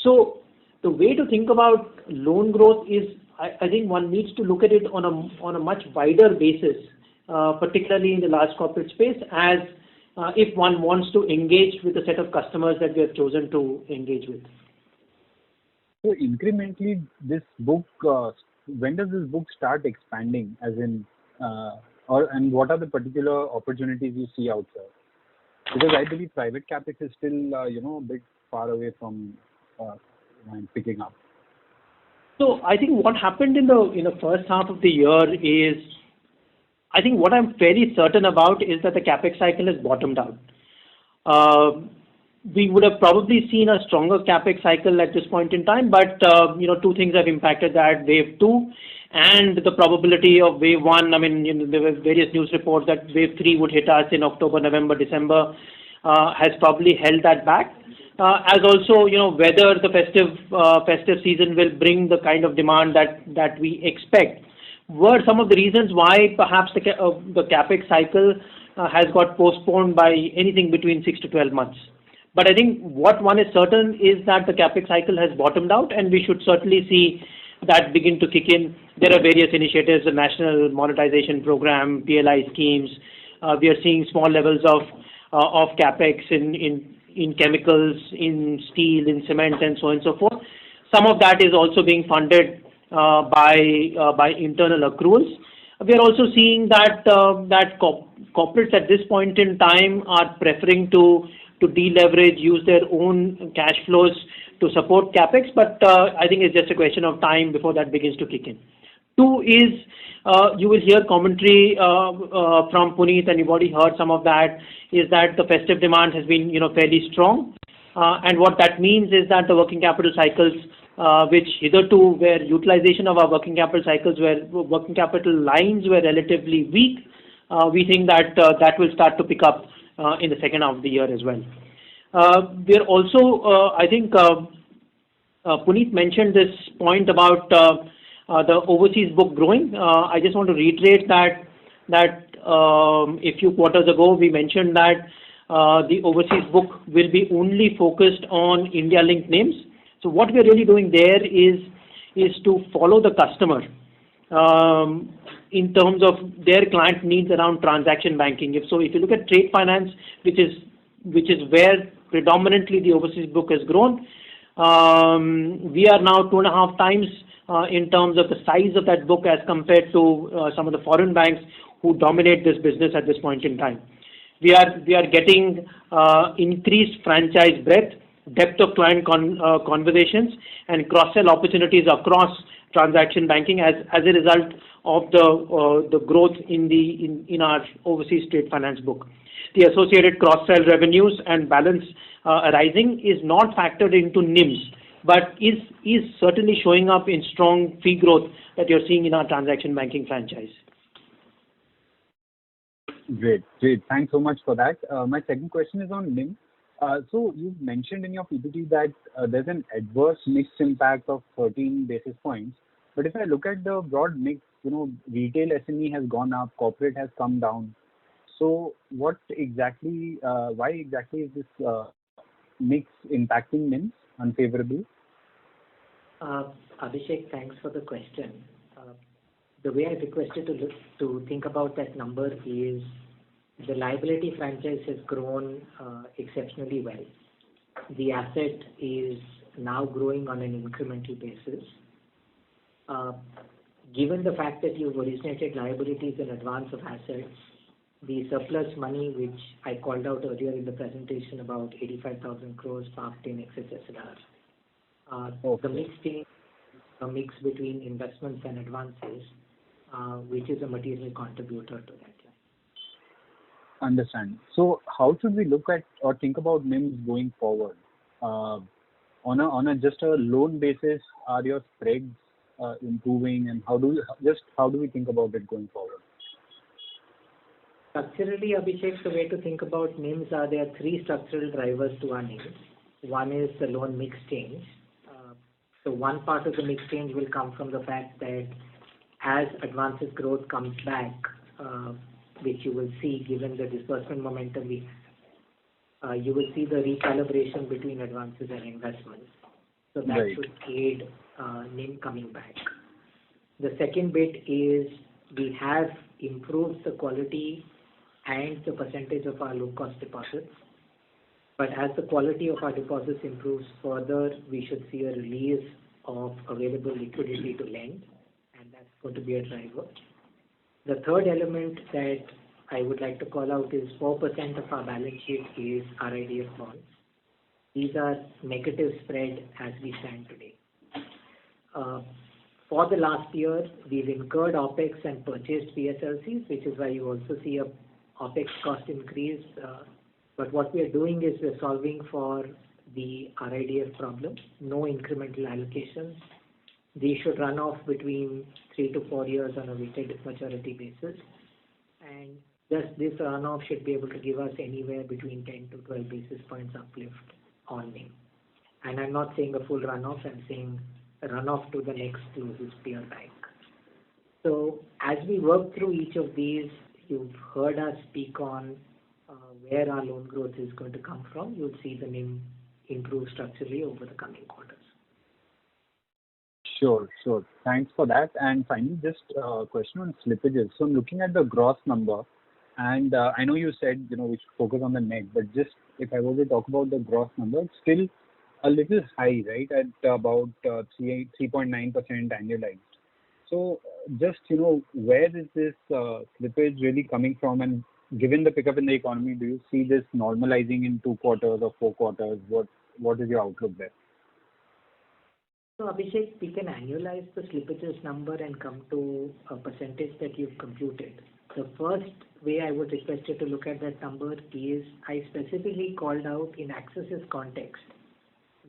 So the way to think about loan growth is, I think one needs to look at it on a much wider basis, particularly in the large corporate space, as if one wants to engage with a set of customers that we have chosen to engage with. So incrementally, this book, when does this book start expanding? As in, and what are the particular opportunities you see out there? Because I believe private capex is still, a bit far away from picking up. So I think what happened in the first half of the year is, I think what I'm fairly certain about is that the capex cycle has bottomed out. We would have probably seen a stronger capex cycle at this point in time, but 2 things have impacted that: wave 2 and the probability of wave 1. I mean, there were various news reports that wave 3 would hit us in October, November, December, has probably held that back. As also, whether the festive season will bring the kind of demand that we expect, were some of the reasons why perhaps the capex cycle has got postponed by anything between 6 to 12 months. But I think what one is certain is that the capex cycle has bottomed out, and we should certainly see that begin to kick in. There are various initiatives, the National Monetization Program, PLI schemes. We are seeing small levels of capex in chemicals, in steel, in cement, and so on and so forth. Some of that is also being funded by internal accruals. We are also seeing that corporates at this point in time are preferring to deleverage, use their own cash flows to support capex, but I think it's just a question of time before that begins to kick in. 2 is, you will hear commentary from Puneet, and you've already heard some of that, is that the festive demand has been fairly strong. And what that means is that the working capital cycles, which hitherto where utilization of our working capital cycles, where working capital lines were relatively weak, we think that that will start to pick up in the second half of the year as well. We are also, I think, Puneet mentioned this point about the overseas book growing. I just want to reiterate that a few quarters ago we mentioned that the overseas book will be only focused on India-linked names. So what we are really doing there is to follow the customer in terms of their client needs around transaction banking. If you look at trade finance, which is where predominantly the overseas book has grown, we are now 2.5 times in terms of the size of that book as compared to some of the foreign banks who dominate this business at this point in time. We are getting increased franchise breadth, depth of client conversations, and cross-sell opportunities across transaction banking as a result of the growth in our overseas trade finance book. The associated cross-sell revenues and balance arising is not factored into NIMs, but is certainly showing up in strong fee growth that you're seeing in our transaction banking franchise. Great. Thanks so much for that. My second question is on NIM. So you mentioned in your PPT that there's an adverse mix impact of 13 basis points. But if I look at the broad mix, retail SME has gone up, corporate has come down. So why exactly is this mix impacting NIMs unfavorably? Abhishek, thanks for the question. The way I requested to think about that number is the liability franchise has grown exceptionally well. The asset is now growing on an incremental basis. Given the fact that you've originated liabilities in advance of assets, the surplus money, which I called out earlier in the presentation, about 85,000 crores parked in excess SLR. The mix change, a mix between investments and advances, which is a material contributor to that line. Understand. So how should we look at or think about NIMs going forward? On a just a loan basis, are your spreads improving, and how do we think about it going forward? Structurally, Abhishek, the way to think about NIMs are there are three structural drivers to our NIMs. One is the loan mix change. So one part of the mix change will come from the fact that as advances growth comes back, which you will see given the disbursement momentum you will see the recalibration between advances and investments. So that Right. should aid NIM coming back. The second bit is we have improved the quality and the percentage of our low-cost deposits. But as the quality of our deposits improves further, we should see a release of available liquidity to lend, and that's going to be a driver. The third element that I would like to call out is 4% of our balance sheet is RIDF bonds. These are negative spread as we stand today. For the last year, we've incurred OPEX and purchased PSLCs, which is why you also see a OPEX cost increase. But what we are doing is we're solving for the RIDF problem, no incremental allocations. These should run off between 3 to 4 years on a weighted maturity basis. And just this runoff should be able to give us anywhere between 10 to 12 basis points uplift on NIM. And I'm not saying a full runoff, I'm saying a runoff to the next closest peer bank. So as we work through each of these, you've heard us speak on where our loan growth is going to come from. You'll see the NIM improve structurally over the coming quarters. Sure. Thanks for that. And finally, just a question on slippages. So I'm looking at the gross number, and I know you said, we should focus on the net, but just if I were to talk about the gross number, it's still a little high, right, at about 3.9% annualized. So just, where is this slippage really coming from? And given the pickup in the economy, do you see this normalizing in 2 quarters or 4 quarters? What is your outlook there? So Abhishek, we can annualize the slippages number and come to a percentage that you've computed. The first way I would request you to look at that number is I specifically called out in Axis's context.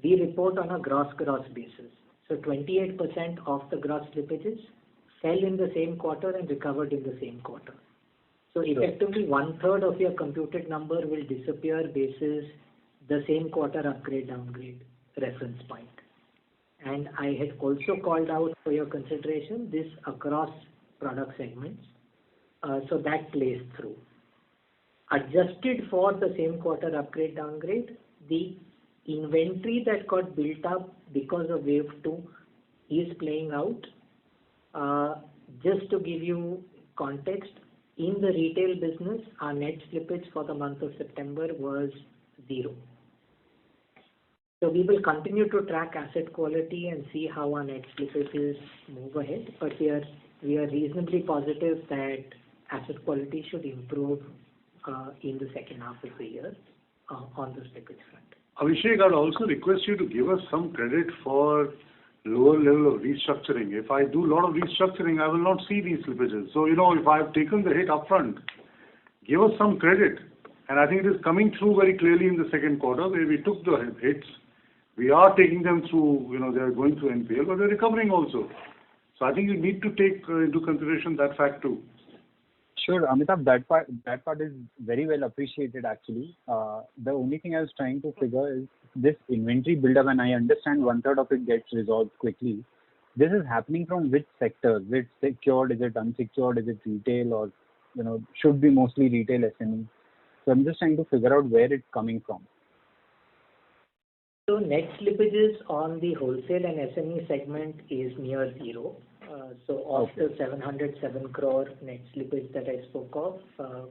We report on a gross basis. So 28% of the gross slippages fell in the same quarter and recovered in the same quarter. So effectively 1/3 of your computed number will disappear basis the same quarter upgrade downgrade reference point. And I had also called out for your consideration this across product segments. So that plays through. Adjusted for the same quarter upgrade downgrade, the inventory that got built up because of wave 2 is playing out. Just to give you context, in the retail business, our net slippage for the month of September was 0. So we will continue to track asset quality and see how our net slippages move ahead, but we are reasonably positive that asset quality should improve in the second half of the year on the slippage front. Abhishek, I'd also request you to give us some credit for lower level of restructuring. If I do a lot of restructuring, I will not see these slippages. So, if I've taken the hit upfront, give us some credit. And I think it is coming through very clearly in the second quarter where we took the hits. We are taking them through, they are going through NPL, but they're recovering also. So I think you need to take into consideration that fact too. Sure, Amitabh, that part is very well appreciated actually. The only thing I was trying to figure is this inventory buildup, and I understand 1/3 of it gets resolved quickly. This is happening from which sector? Is it secured? Is it unsecured? Is it retail? Or, should be mostly retail SME. So I'm just trying to figure out where it's coming from. So net slippages on the wholesale and SME segment is near 0. So of the 707 crore net slippage that I spoke of,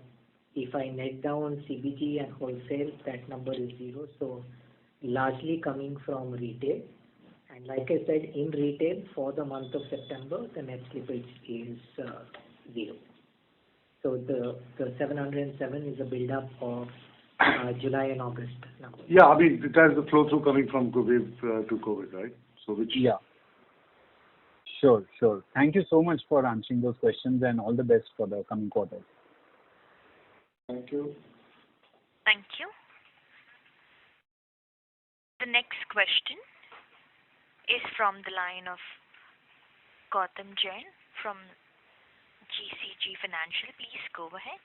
if I net down CBG and wholesale, that number is 0. So largely coming from retail. And like I said, in retail for the month of September, the net slippage is 0. So the 707 is a build-up of July and August numbers. Yeah, I mean, it has the flow through coming from wave to COVID, right? So which. Yeah. Sure. Thank you so much for answering those questions and all the best for the coming quarters. Thank you. Thank you. The next question is from the line of Gautam Jain from GCG Financial. Please go ahead.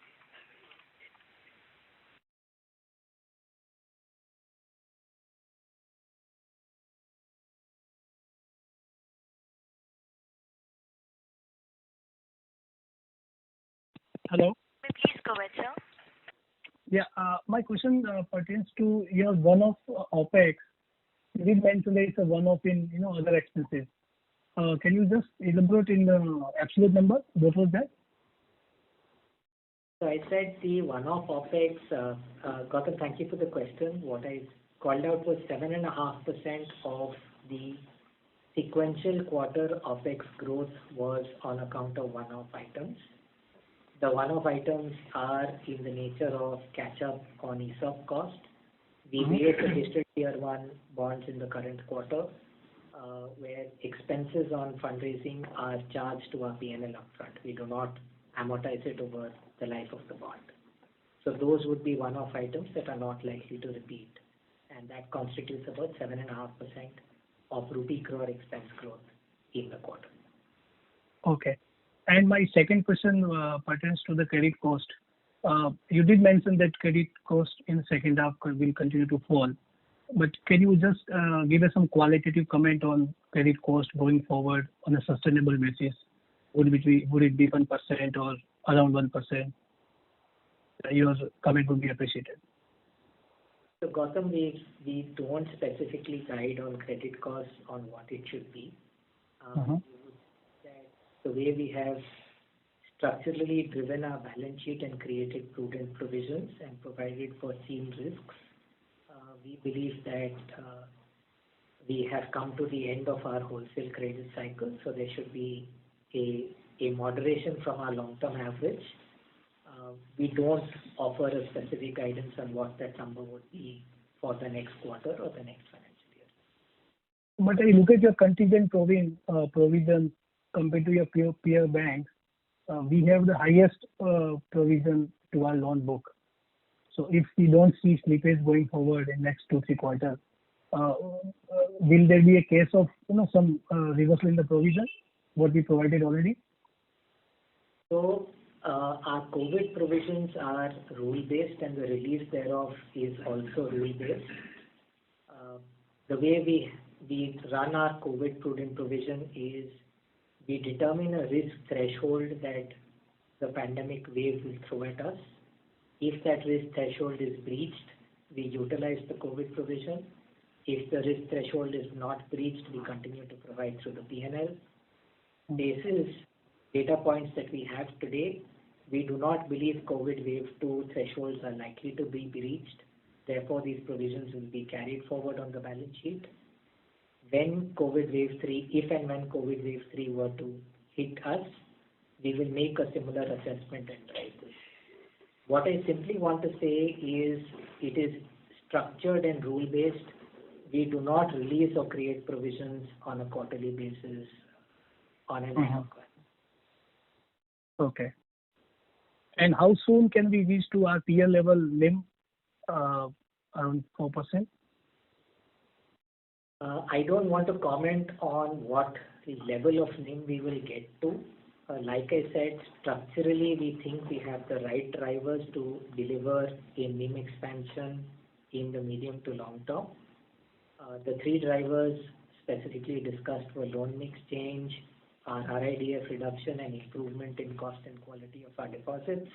Hello. Please go ahead, sir. Yeah, my question pertains to your one-off OPEX. You did mention there is a one-off in other expenses. Can you just elaborate in the absolute number? What was that? So I said the one-off OPEX, Gautam, thank you for the question. What I called out was 7.5% of the sequential quarter OPEX growth was on account of one-off items. The one-off items are in the nature of catch-up on ESOP cost. We made the listed tier 1 bonds in the current quarter, where expenses on fundraising are charged to our P&L upfront. We do not amortize it over the life of the bond. So those would be one-off items that are not likely to repeat, and that constitutes about 7.5% of rupee crore expense growth in the quarter. Okay. And my second question pertains to the credit cost. You did mention that credit cost in the second half will continue to fall. But can you just give us some qualitative comment on credit cost going forward on a sustainable basis? Would it be 1% or around 1%? Your comment would be appreciated. So Gautam, we don't specifically guide on credit costs on what it should be. The way we have structurally driven our balance sheet and created prudent provisions and provided for seen risks, we believe that we have come to the end of our wholesale credit cycle, so there should be a moderation from our long-term average. We don't offer a specific guidance on what that number would be for the next quarter or the next financial year. But I look at your contingent provision compared to your peer banks. We have the highest provision to our loan book. So if we don't see slippage going forward in next 2-3 quarters, will there be a case of some reversal in the provision, what we provided already? So our COVID provisions are rule-based and the release thereof is also rule-based. The way we we run our COVID prudent provision is we determine a risk threshold that the pandemic wave will throw at us. If that risk threshold is breached, we utilize the COVID provision. If the risk threshold is not breached, we continue to provide through the P&L. Basis data points that we have today, we do not believe COVID wave 2 thresholds are likely to be breached. Therefore, these provisions will be carried forward on the balance sheet. When COVID wave 3, if and when COVID wave 3 were to hit us, we will make a similar assessment and drive this. What I simply want to say is it is structured and rule-based. We do not release or create provisions on a quarterly basis on an ad hoc. Okay. And how soon can we reach to our tier level NIM around 4%? I don't want to comment on what level of NIM we will get to. Like I said, structurally we think we have the right drivers to deliver a NIM expansion in the medium to long term. The three drivers specifically discussed were loan mix change, our RIDF reduction and improvement in cost and quality of our deposits.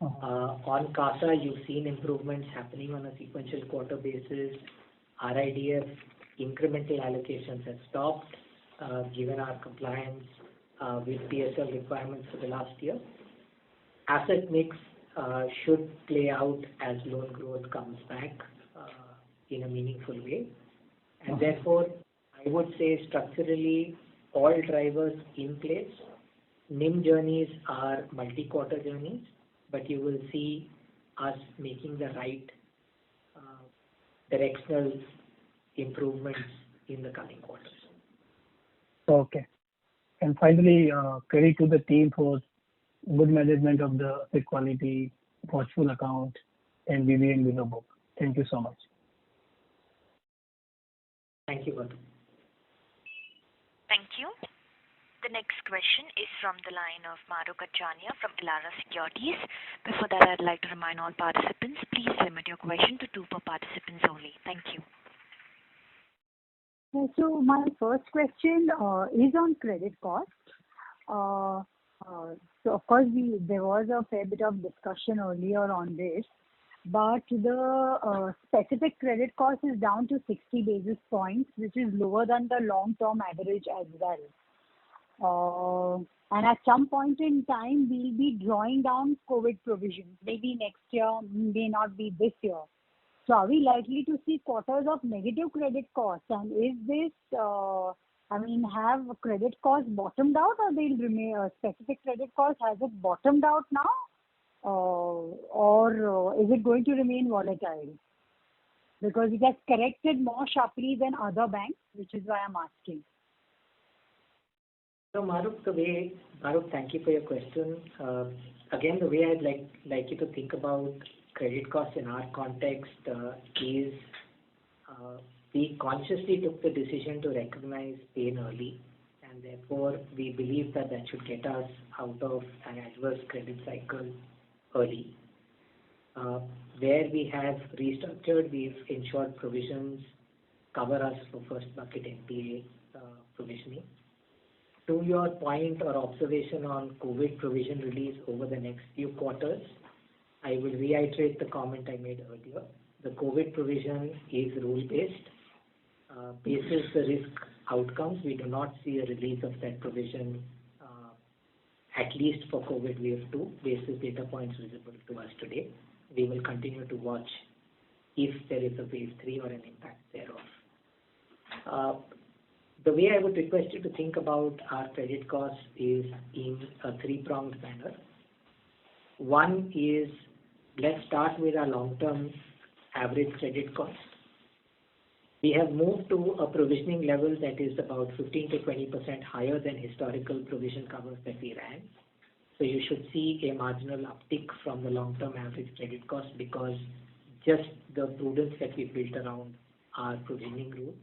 On CASA, you've seen improvements happening on a sequential quarter basis. RIDF incremental allocations have stopped given our compliance with PSL requirements for the last year. Asset mix should play out as loan growth comes back in a meaningful way. And therefore, I would say structurally all drivers in place. NIM journeys are multi-quarter journeys, but you will see us making the right directional improvements in the coming quarters. Okay. And finally, credit to the team for good management of the asset quality, watchful account, and BBN below book. Thank you so much. Thank you, Gautam. Thank you. The next question is from the line of Mahrukh Adajania from Elara Securities. Before that, I'd like to remind all participants, please limit your question to 2 per participants only. Thank you. So my first question is on credit cost. So of course there was a fair bit of discussion earlier on this, but the specific credit cost is down to 60 basis points, which is lower than the long-term average as well. And at some point in time, we'll be drawing down COVID provisions. Maybe next year, may not be this year. So are we likely to see quarters of negative credit costs? And is this, have credit costs bottomed out, or they'll remain specific credit costs? Has it bottomed out now, or is it going to remain volatile? Because it has corrected more sharply than other banks, which is why I'm asking. So Mahrukh, thank you for your question. Again, the way I'd like you to think about credit costs in our context is we consciously took the decision to recognize pain early, and therefore we believe that should get us out of an adverse credit cycle early. Where we have restructured, we've ensured provisions cover us for first bucket NPA provisioning. To your point or observation on COVID provision release over the next few quarters, I will reiterate the comment I made earlier. The COVID provision is rule-based. Basis the risk outcomes, we do not see a release of that provision, at least for COVID wave 2, basis data points visible to us today. We will continue to watch if there is a wave 3 or an impact thereof. The way I would request you to think about our credit costs is in a 3-pronged manner. One is, let's start with our long-term average credit cost. We have moved to a provisioning level that is about 15 to 20% higher than historical provision covers that we ran. So you should see a marginal uptick from the long-term average credit cost because just the prudence that we built around our provisioning rules.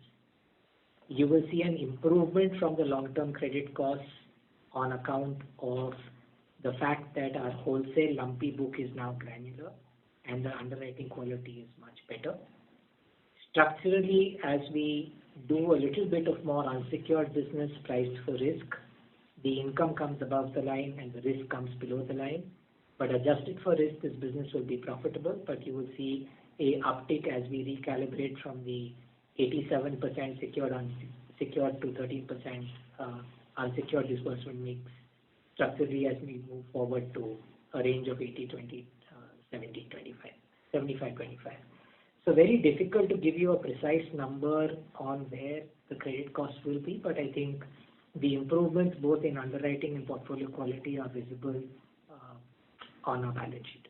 You will see an improvement from the long-term credit costs on account of the fact that our wholesale lumpy book is now granular and the underwriting quality is much better. Structurally, as we do a little bit of more unsecured business priced for risk, the income comes above the line and the risk comes below the line. But adjusted for risk, this business will be profitable, but you will see a uptick as we recalibrate from the 87% secured to 13% unsecured disbursement mix structurally as we move forward to a range of 80-20, 70-25, 75-25. So very difficult to give you a precise number on where the credit costs will be, but I think the improvements both in underwriting and portfolio quality are visible on our balance sheet.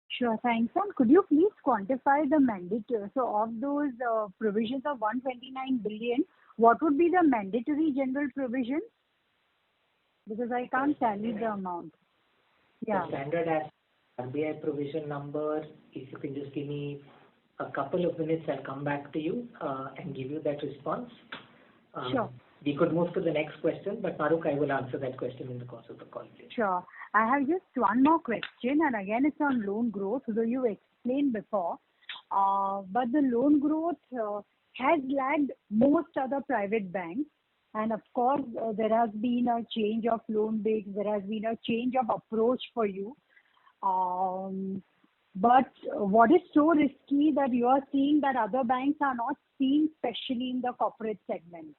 Sure, thanks. And could you please quantify the mandatory? So of those provisions of 129 billion, what would be the mandatory general provisions? Because I can't tally the amount. Yeah. The standard as RBI provision number, if you can just give me a couple of minutes, I'll come back to you and give you that response. Sure. We could move to the next question, but Mahrukh, I will answer that question in the course of the call. Please. Sure. I have just one more question, and again, it's on loan growth, though you explained before. But the loan growth has lagged most other private banks. And of course, there has been a change of loan mix. There has been a change of approach for you. But what is so risky that you are seeing that other banks are not seeing, especially in the corporate segment?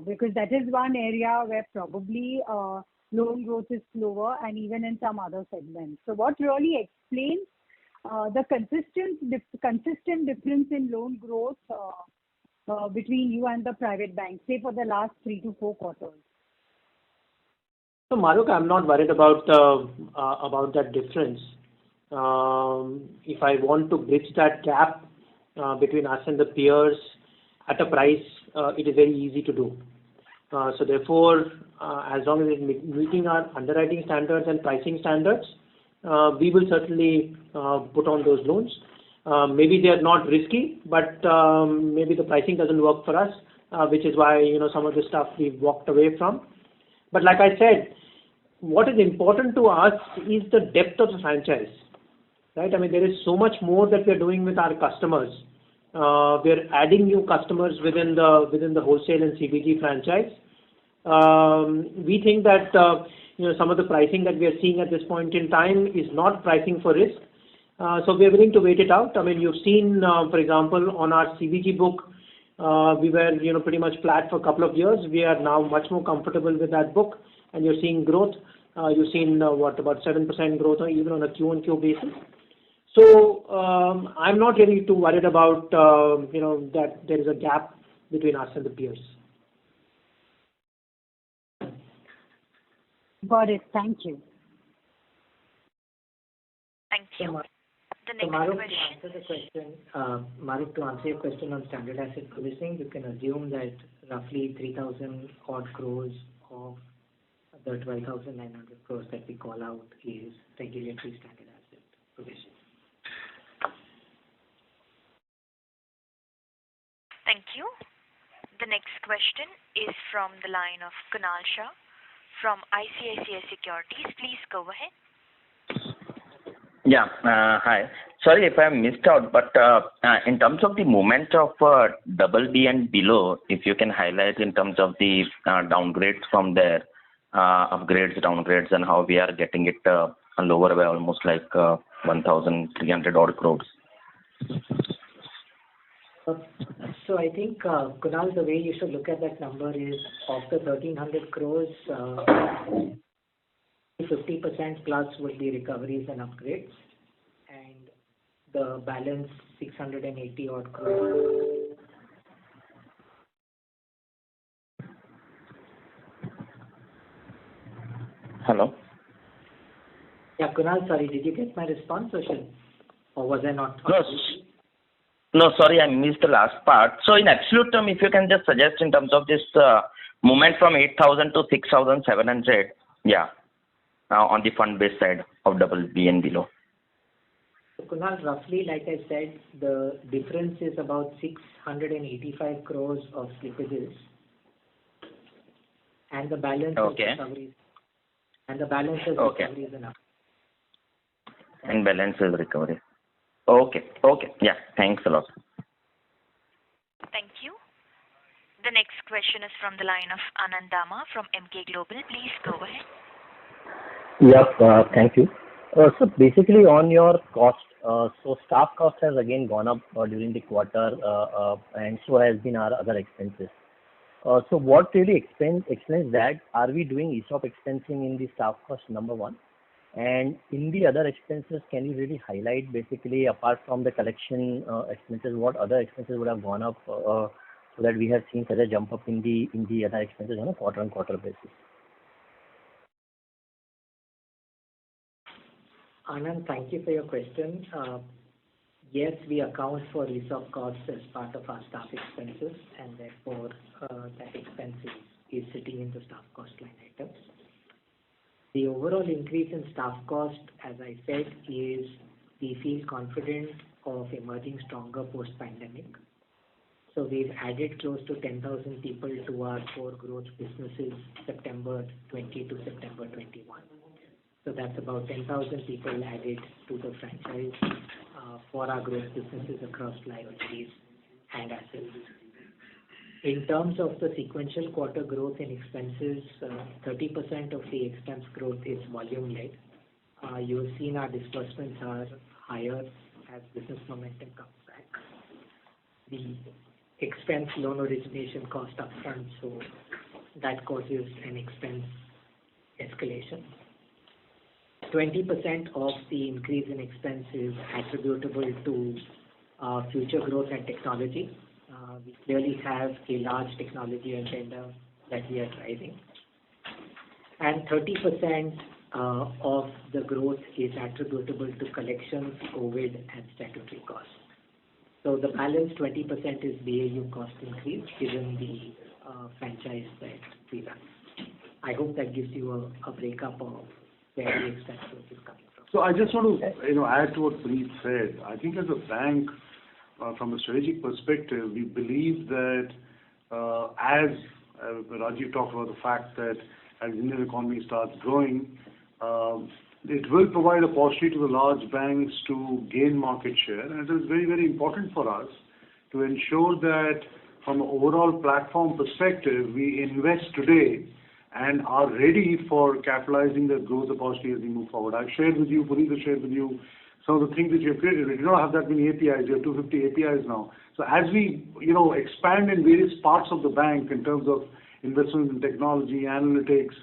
Because that is one area where probably loan growth is slower, and even in some other segments. So what really explains the consistent difference in loan growth between you and the private banks, say for the last 3 to 4 quarters? So Mahrukh, I'm not worried about that difference. If I want to bridge that gap between us and the peers at a price, it is very easy to do. So therefore, as long as it's meeting our underwriting standards and pricing standards, we will certainly put on those loans. Maybe they are not risky, but maybe the pricing doesn't work for us, which is why some of the stuff we've walked away from. But like I said, what is important to us is the depth of the franchise, right? I mean, there is so much more that we're doing with our customers. We're adding new customers within the wholesale and CBG franchise. We think that some of the pricing that we are seeing at this point in time is not pricing for risk. So we are willing to wait it out. I mean, you've seen, for example, on our CBG book, we were pretty much flat for a couple of years. We are now much more comfortable with that book, and you're seeing growth. You've seen about 7% growth, or even on a Q-on-Q basis. So I'm not really too worried about that there is a gap between us and the peers. Got it. Thank you. Thank you. The next question. Mahrukh, to answer your question on standard asset provisioning, you can assume that roughly 3,000 odd crores of the 12,900 crores that we call out is regulatory standard asset provision. Thank you. The next question is from the line of Kunal Shah from ICICI Securities. Please go ahead. Yeah, hi. Sorry if I missed out, but in terms of the movement of BB and below, if you can highlight in terms of the downgrades from there, upgrades, downgrades, and how we are getting it lower by almost like 1,300 odd crores. So I think, Kunal, the way you should look at that number is of the 1,300 crores, 50% plus will be recoveries and upgrades, and the balance 680 odd crores. Hello? Yeah, Kunal, sorry, did you get my response or was I not? No, sorry, I missed the last part. So in absolute term, if you can just suggest in terms of this movement from 8,000 to 6,700, yeah, on the fund-based side of BB and below. So Kunal, roughly, like I said, the difference is about 685 crores of slippages, and the balance is recoveries. And the balance is recoveries and up. And balance is recovery. Okay. Okay. Yeah. Thanks a lot. Thank you. The next question is from the line of Anand Dama from Emkay Global. Please go ahead. Yeah, thank you. So basically on your cost, so staff cost has again gone up during the quarter, and so has been our other expenses. So what really explains that? Are we doing ESOP expensing in the staff cost, number one? And in the other expenses, can you really highlight basically apart from the collection expenses, what other expenses would have gone up so that we have seen such a jump up in the other expenses on a quarter-on-quarter basis? Anand, thank you for your question. Yes, we account for ESOP costs as part of our staff expenses, and therefore that expense is sitting in the staff cost line items. The overall increase in staff cost, as I said, is we feel confident of emerging stronger post-pandemic. So we've added close to 10,000 people to our core growth businesses September 20 to September 21. So that's about 10,000 people added to the franchise for our growth businesses across liabilities and assets. In terms of the sequential quarter growth in expenses, 30% of the expense growth is volume-led. You have seen our disbursements are higher as business momentum comes back. The expense loan origination cost upfront, so that causes an expense escalation. 20% of the increase in expense is attributable to future growth and technology. We clearly have a large technology agenda that we are driving. And 30% of the growth is attributable to collections, COVID, and statutory costs. So the balance 20% is BAU cost increase given the franchise that we run. I hope that gives you a breakup of where the expense growth is coming from. So I just want to add to what Puneet said. I think as a bank, from a strategic perspective, we believe that as Rajiv talked about the fact that as the Indian economy starts growing, it will provide a opportunity to the large banks to gain market share. And it is very, very important for us to ensure that from an overall platform perspective, we invest today and are ready for capitalizing the growth opportunity as we move forward. I've shared with you, Puneet has shared with you, some of the things that you have created. We do not have that many APIs. We have 250 APIs now. So as we, expand in various parts of the bank in terms of investments in technology, analytics,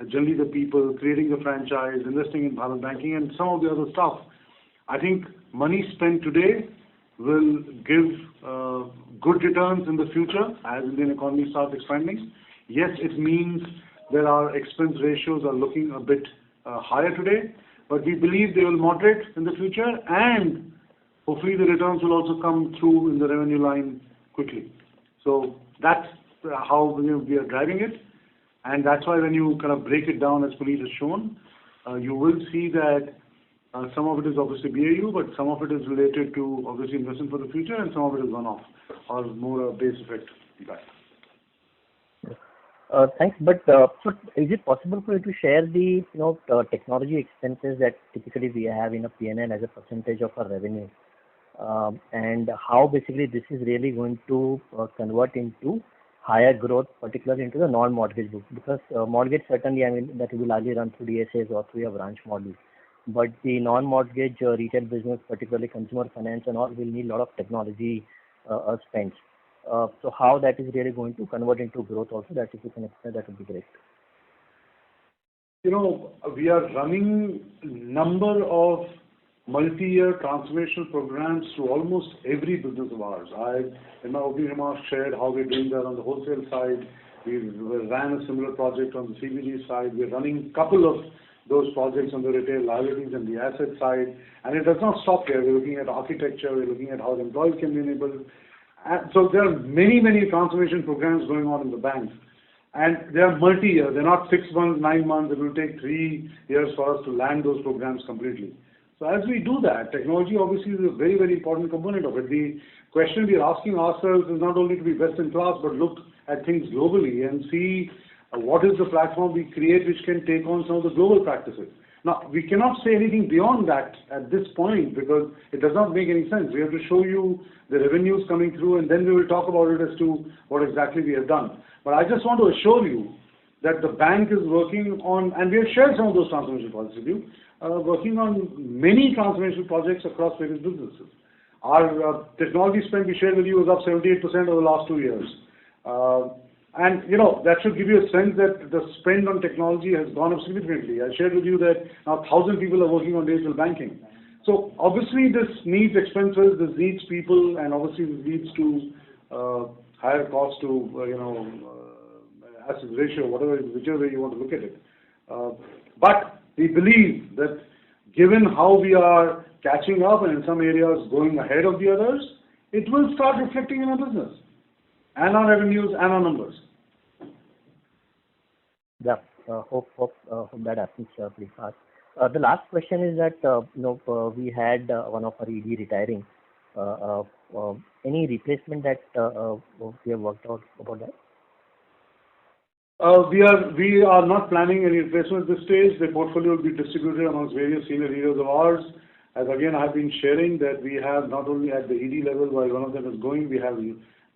generally the people, creating the franchise, investing in Bharat Banking, and some of the other stuff, I think money spent today will give good returns in the future as the Indian economy starts expanding. Yes, it means that our expense ratios are looking a bit higher today, but we believe they will moderate in the future, and hopefully the returns will also come through in the revenue line quickly. So that's how we are driving it, and that's why when you kind of break it down as Puneet has shown, you will see that some of it is obviously BAU, but some of it is related to obviously investment for the future, and some of it is one-off or more a base effect impact. Thanks. But is it possible for you to share the technology expenses that typically we have in a P&L as a percentage of our revenue, and how basically this is really going to convert into higher growth, particularly into the non-mortgage book? Because mortgage certainly, that will be largely run through DSAs or through a branch model. But the non-mortgage retail business, particularly consumer finance and all, will need a lot of technology spends. So how that is really going to convert into growth also, that if you can explain, that would be great. We are running a number of multi-year transformational programs to almost every business of ours. I, in my opening remarks, shared how we're doing that on the wholesale side. We ran a similar project on the CBG side. We're running a couple of those projects on the retail liabilities and the asset side. And it does not stop here. We're looking at architecture. We're looking at how the employees can be enabled. And so there are many, many transformation programs going on in the bank. And they are multi-year. They're not 6 months, 9 months. It will take 3 years for us to land those programs completely. So as we do that, technology obviously is a very, very important component of it. The question we are asking ourselves is not only to be best in class, but look at things globally and see what is the platform we create which can take on some of the global practices. Now, we cannot say anything beyond that at this point because it does not make any sense. We have to show you the revenues coming through, and then we will talk about it as to what exactly we have done. But I just want to assure you that the bank is working on, and we have shared some of those transformation projects with you, working on many transformation projects across various businesses. Our technology spend we shared with you was up 78% over the last 2 years. And that should give you a sense that the spend on technology has gone up significantly. I shared with you that now 1,000 people are working on digital banking. So obviously this needs expenses, this needs people, and obviously this leads to higher cost to asset ratio, whichever way you want to look at it. But we believe that given how we are catching up and in some areas going ahead of the others, it will start reflecting in our business and our revenues and our numbers. Yeah, hope that happens pretty fast. The last question is that we had one of our ED retiring. Any replacement that we have worked out about that? We are not planning any replacement at this stage. The portfolio will be distributed amongst various senior leaders of ours. As again, I've been sharing that we have not only at the ED level, while one of them is going, we have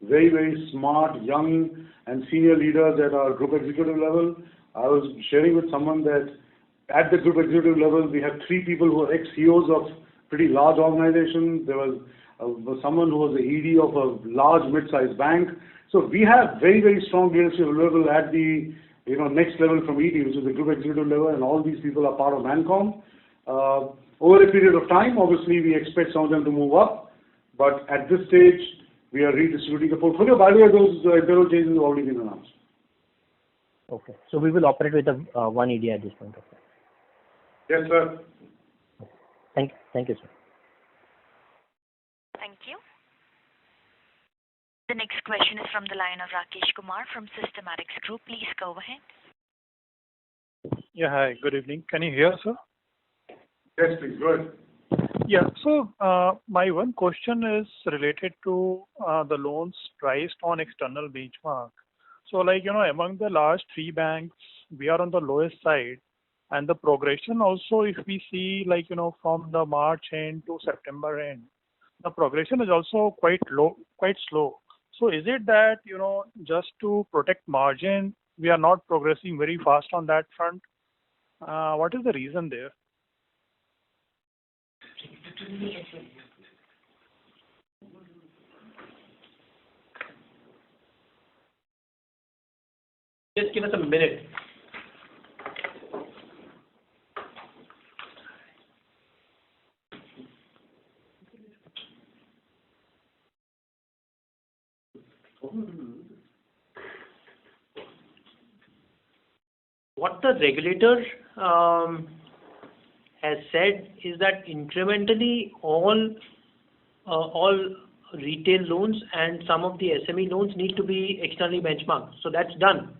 very, very smart, young and senior leaders at our group executive level. I was sharing with someone that at the group executive level, we have 3 people who are ex-CEOs of pretty large organizations. There was someone who was the ED of a large mid-sized bank. So we have very, very strong leadership available at the next level from ED, which is the group executive level, and all these people are part of Mancom. Over a period of time, obviously, we expect some of them to move up, but at this stage, we are redistributing the portfolio. By the way, those internal changes have already been announced. Okay. So we will operate with a one ED at this point of time. Yes, sir. Thank you, sir. Thank you. The next question is from the line of Rakesh Kumar from Systematics Group. Please go ahead. Yeah, hi. Good evening. Can you hear, sir? Yes, please. Go ahead. Yeah. So my one question is related to the loans priced on external benchmark. So among the last 3 banks, we are on the lowest side, and the progression also, if we see from the March end to September end, the progression is also quite slow. So is it that just to protect margin, we are not progressing very fast on that front? What is the reason there? Just give us a minute. What the regulator has said is that incrementally all retail loans and some of the SME loans need to be externally benchmarked. So that's done.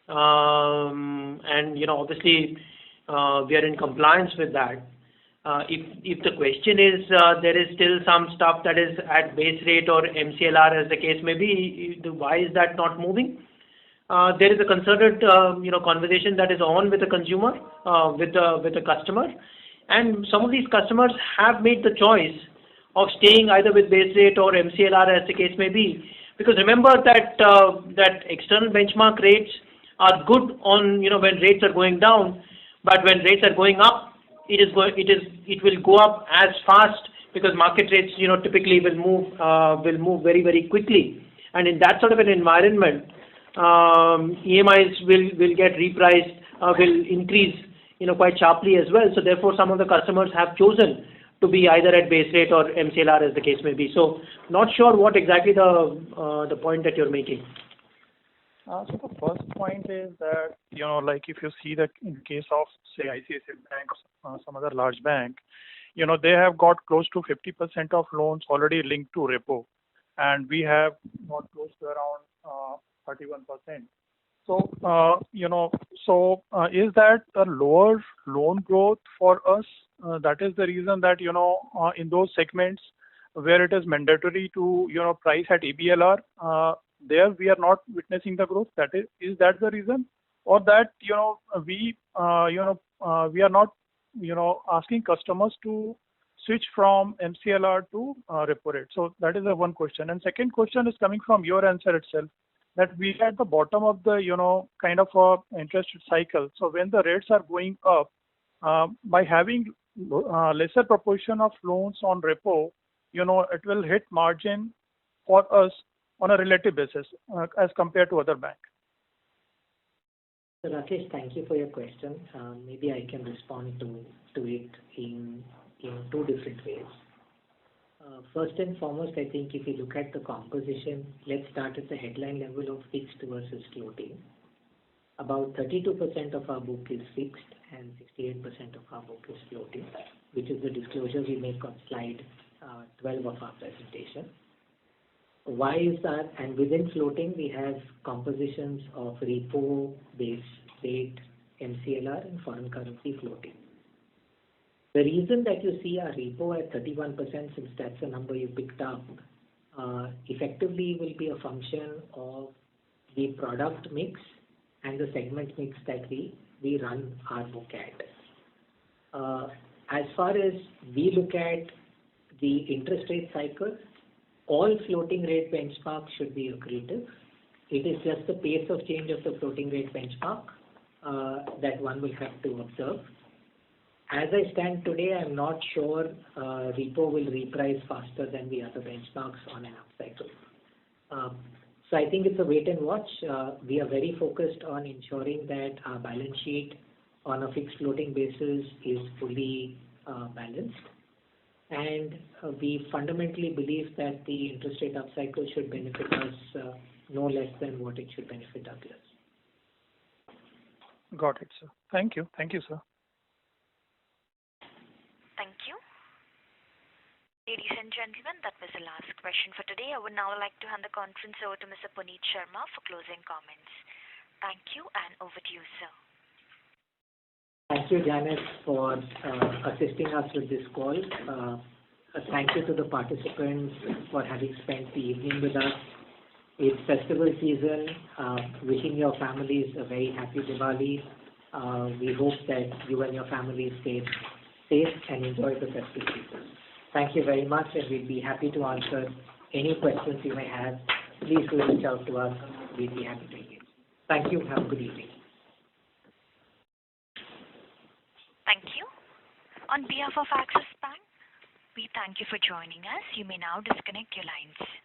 And obviously we are in compliance with that. If the question is there is still some stuff that is at base rate or MCLR as the case may be, why is that not moving? There is a concerted conversation that is on with the consumer, with the customer, and some of these customers have made the choice of staying either with base rate or MCLR as the case may be. Because remember that external benchmark rates are good on when rates are going down, but when rates are going up, it will go up as fast because market rates typically will move very, very quickly, and in that sort of an environment, EMIs will get repriced, will increase quite sharply as well. So therefore, some of the customers have chosen to be either at base rate or MCLR as the case may be. So not sure what exactly the point that you're making. So the first point is that if you see that in case of say ICICI Bank or some other large bank, they have got close to 50% of loans already linked to repo, and we have got close to around 31%. So is that a lower loan growth for us? That is the reason that in those segments where it is mandatory to price at EBLR, there we are not witnessing the growth. Is that the reason, or that we are not asking customers to switch from MCLR to repo rate. So that is the one question. And second question is coming from your answer itself, that we are at the bottom of the, kind of a interest cycle. So when the rates are going up, by having lesser proportion of loans on repo, it will hit margin for us on a relative basis as compared to other banks. So Rakesh, thank you for your question. Maybe I can respond to it in two different ways. First and foremost, I think if you look at the composition, let's start at the headline level of fixed versus floating. About 32% of our book is fixed and 68% of our book is floating, which is the disclosure we make on slide 12 of our presentation. Why is that? And within floating, we have compositions of repo, base rate, MCLR, and foreign currency floating. The reason that you see our repo at 31%, since that's the number you picked up, effectively will be a function of the product mix and the segment mix that we run our book at. As far as we look at the interest rate cycle, all floating rate benchmarks should be accretive. It is just the pace of change of the floating rate benchmark that one will have to observe. As I stand today, I'm not sure repo will reprice faster than the other benchmarks on an upcycle. So I think it's a wait and watch. We are very focused on ensuring that our balance sheet on a fixed floating basis is fully balanced. And we fundamentally believe that the interest rate upcycle should benefit us no less than what it should benefit others. Got it, sir. Thank you. Thank you, sir. Thank you. Ladies and gentlemen, that was the last question for today. I would now like to hand the conference over to Mr. Puneet Sharma for closing comments. Thank you, and over to you, sir. Thank you, Janet, for assisting us with this call. Thank you to the participants for having spent the evening with us. It's festival season. Wishing your families a very happy Diwali. We hope that you and your families stay safe and enjoy the festive season. Thank you very much, and we'd be happy to answer any questions you may have. Please do reach out to us. We'd be happy to engage. Thank you. Have a good evening. Thank you. On behalf of Axis Bank, we thank you for joining us. You may now disconnect your lines.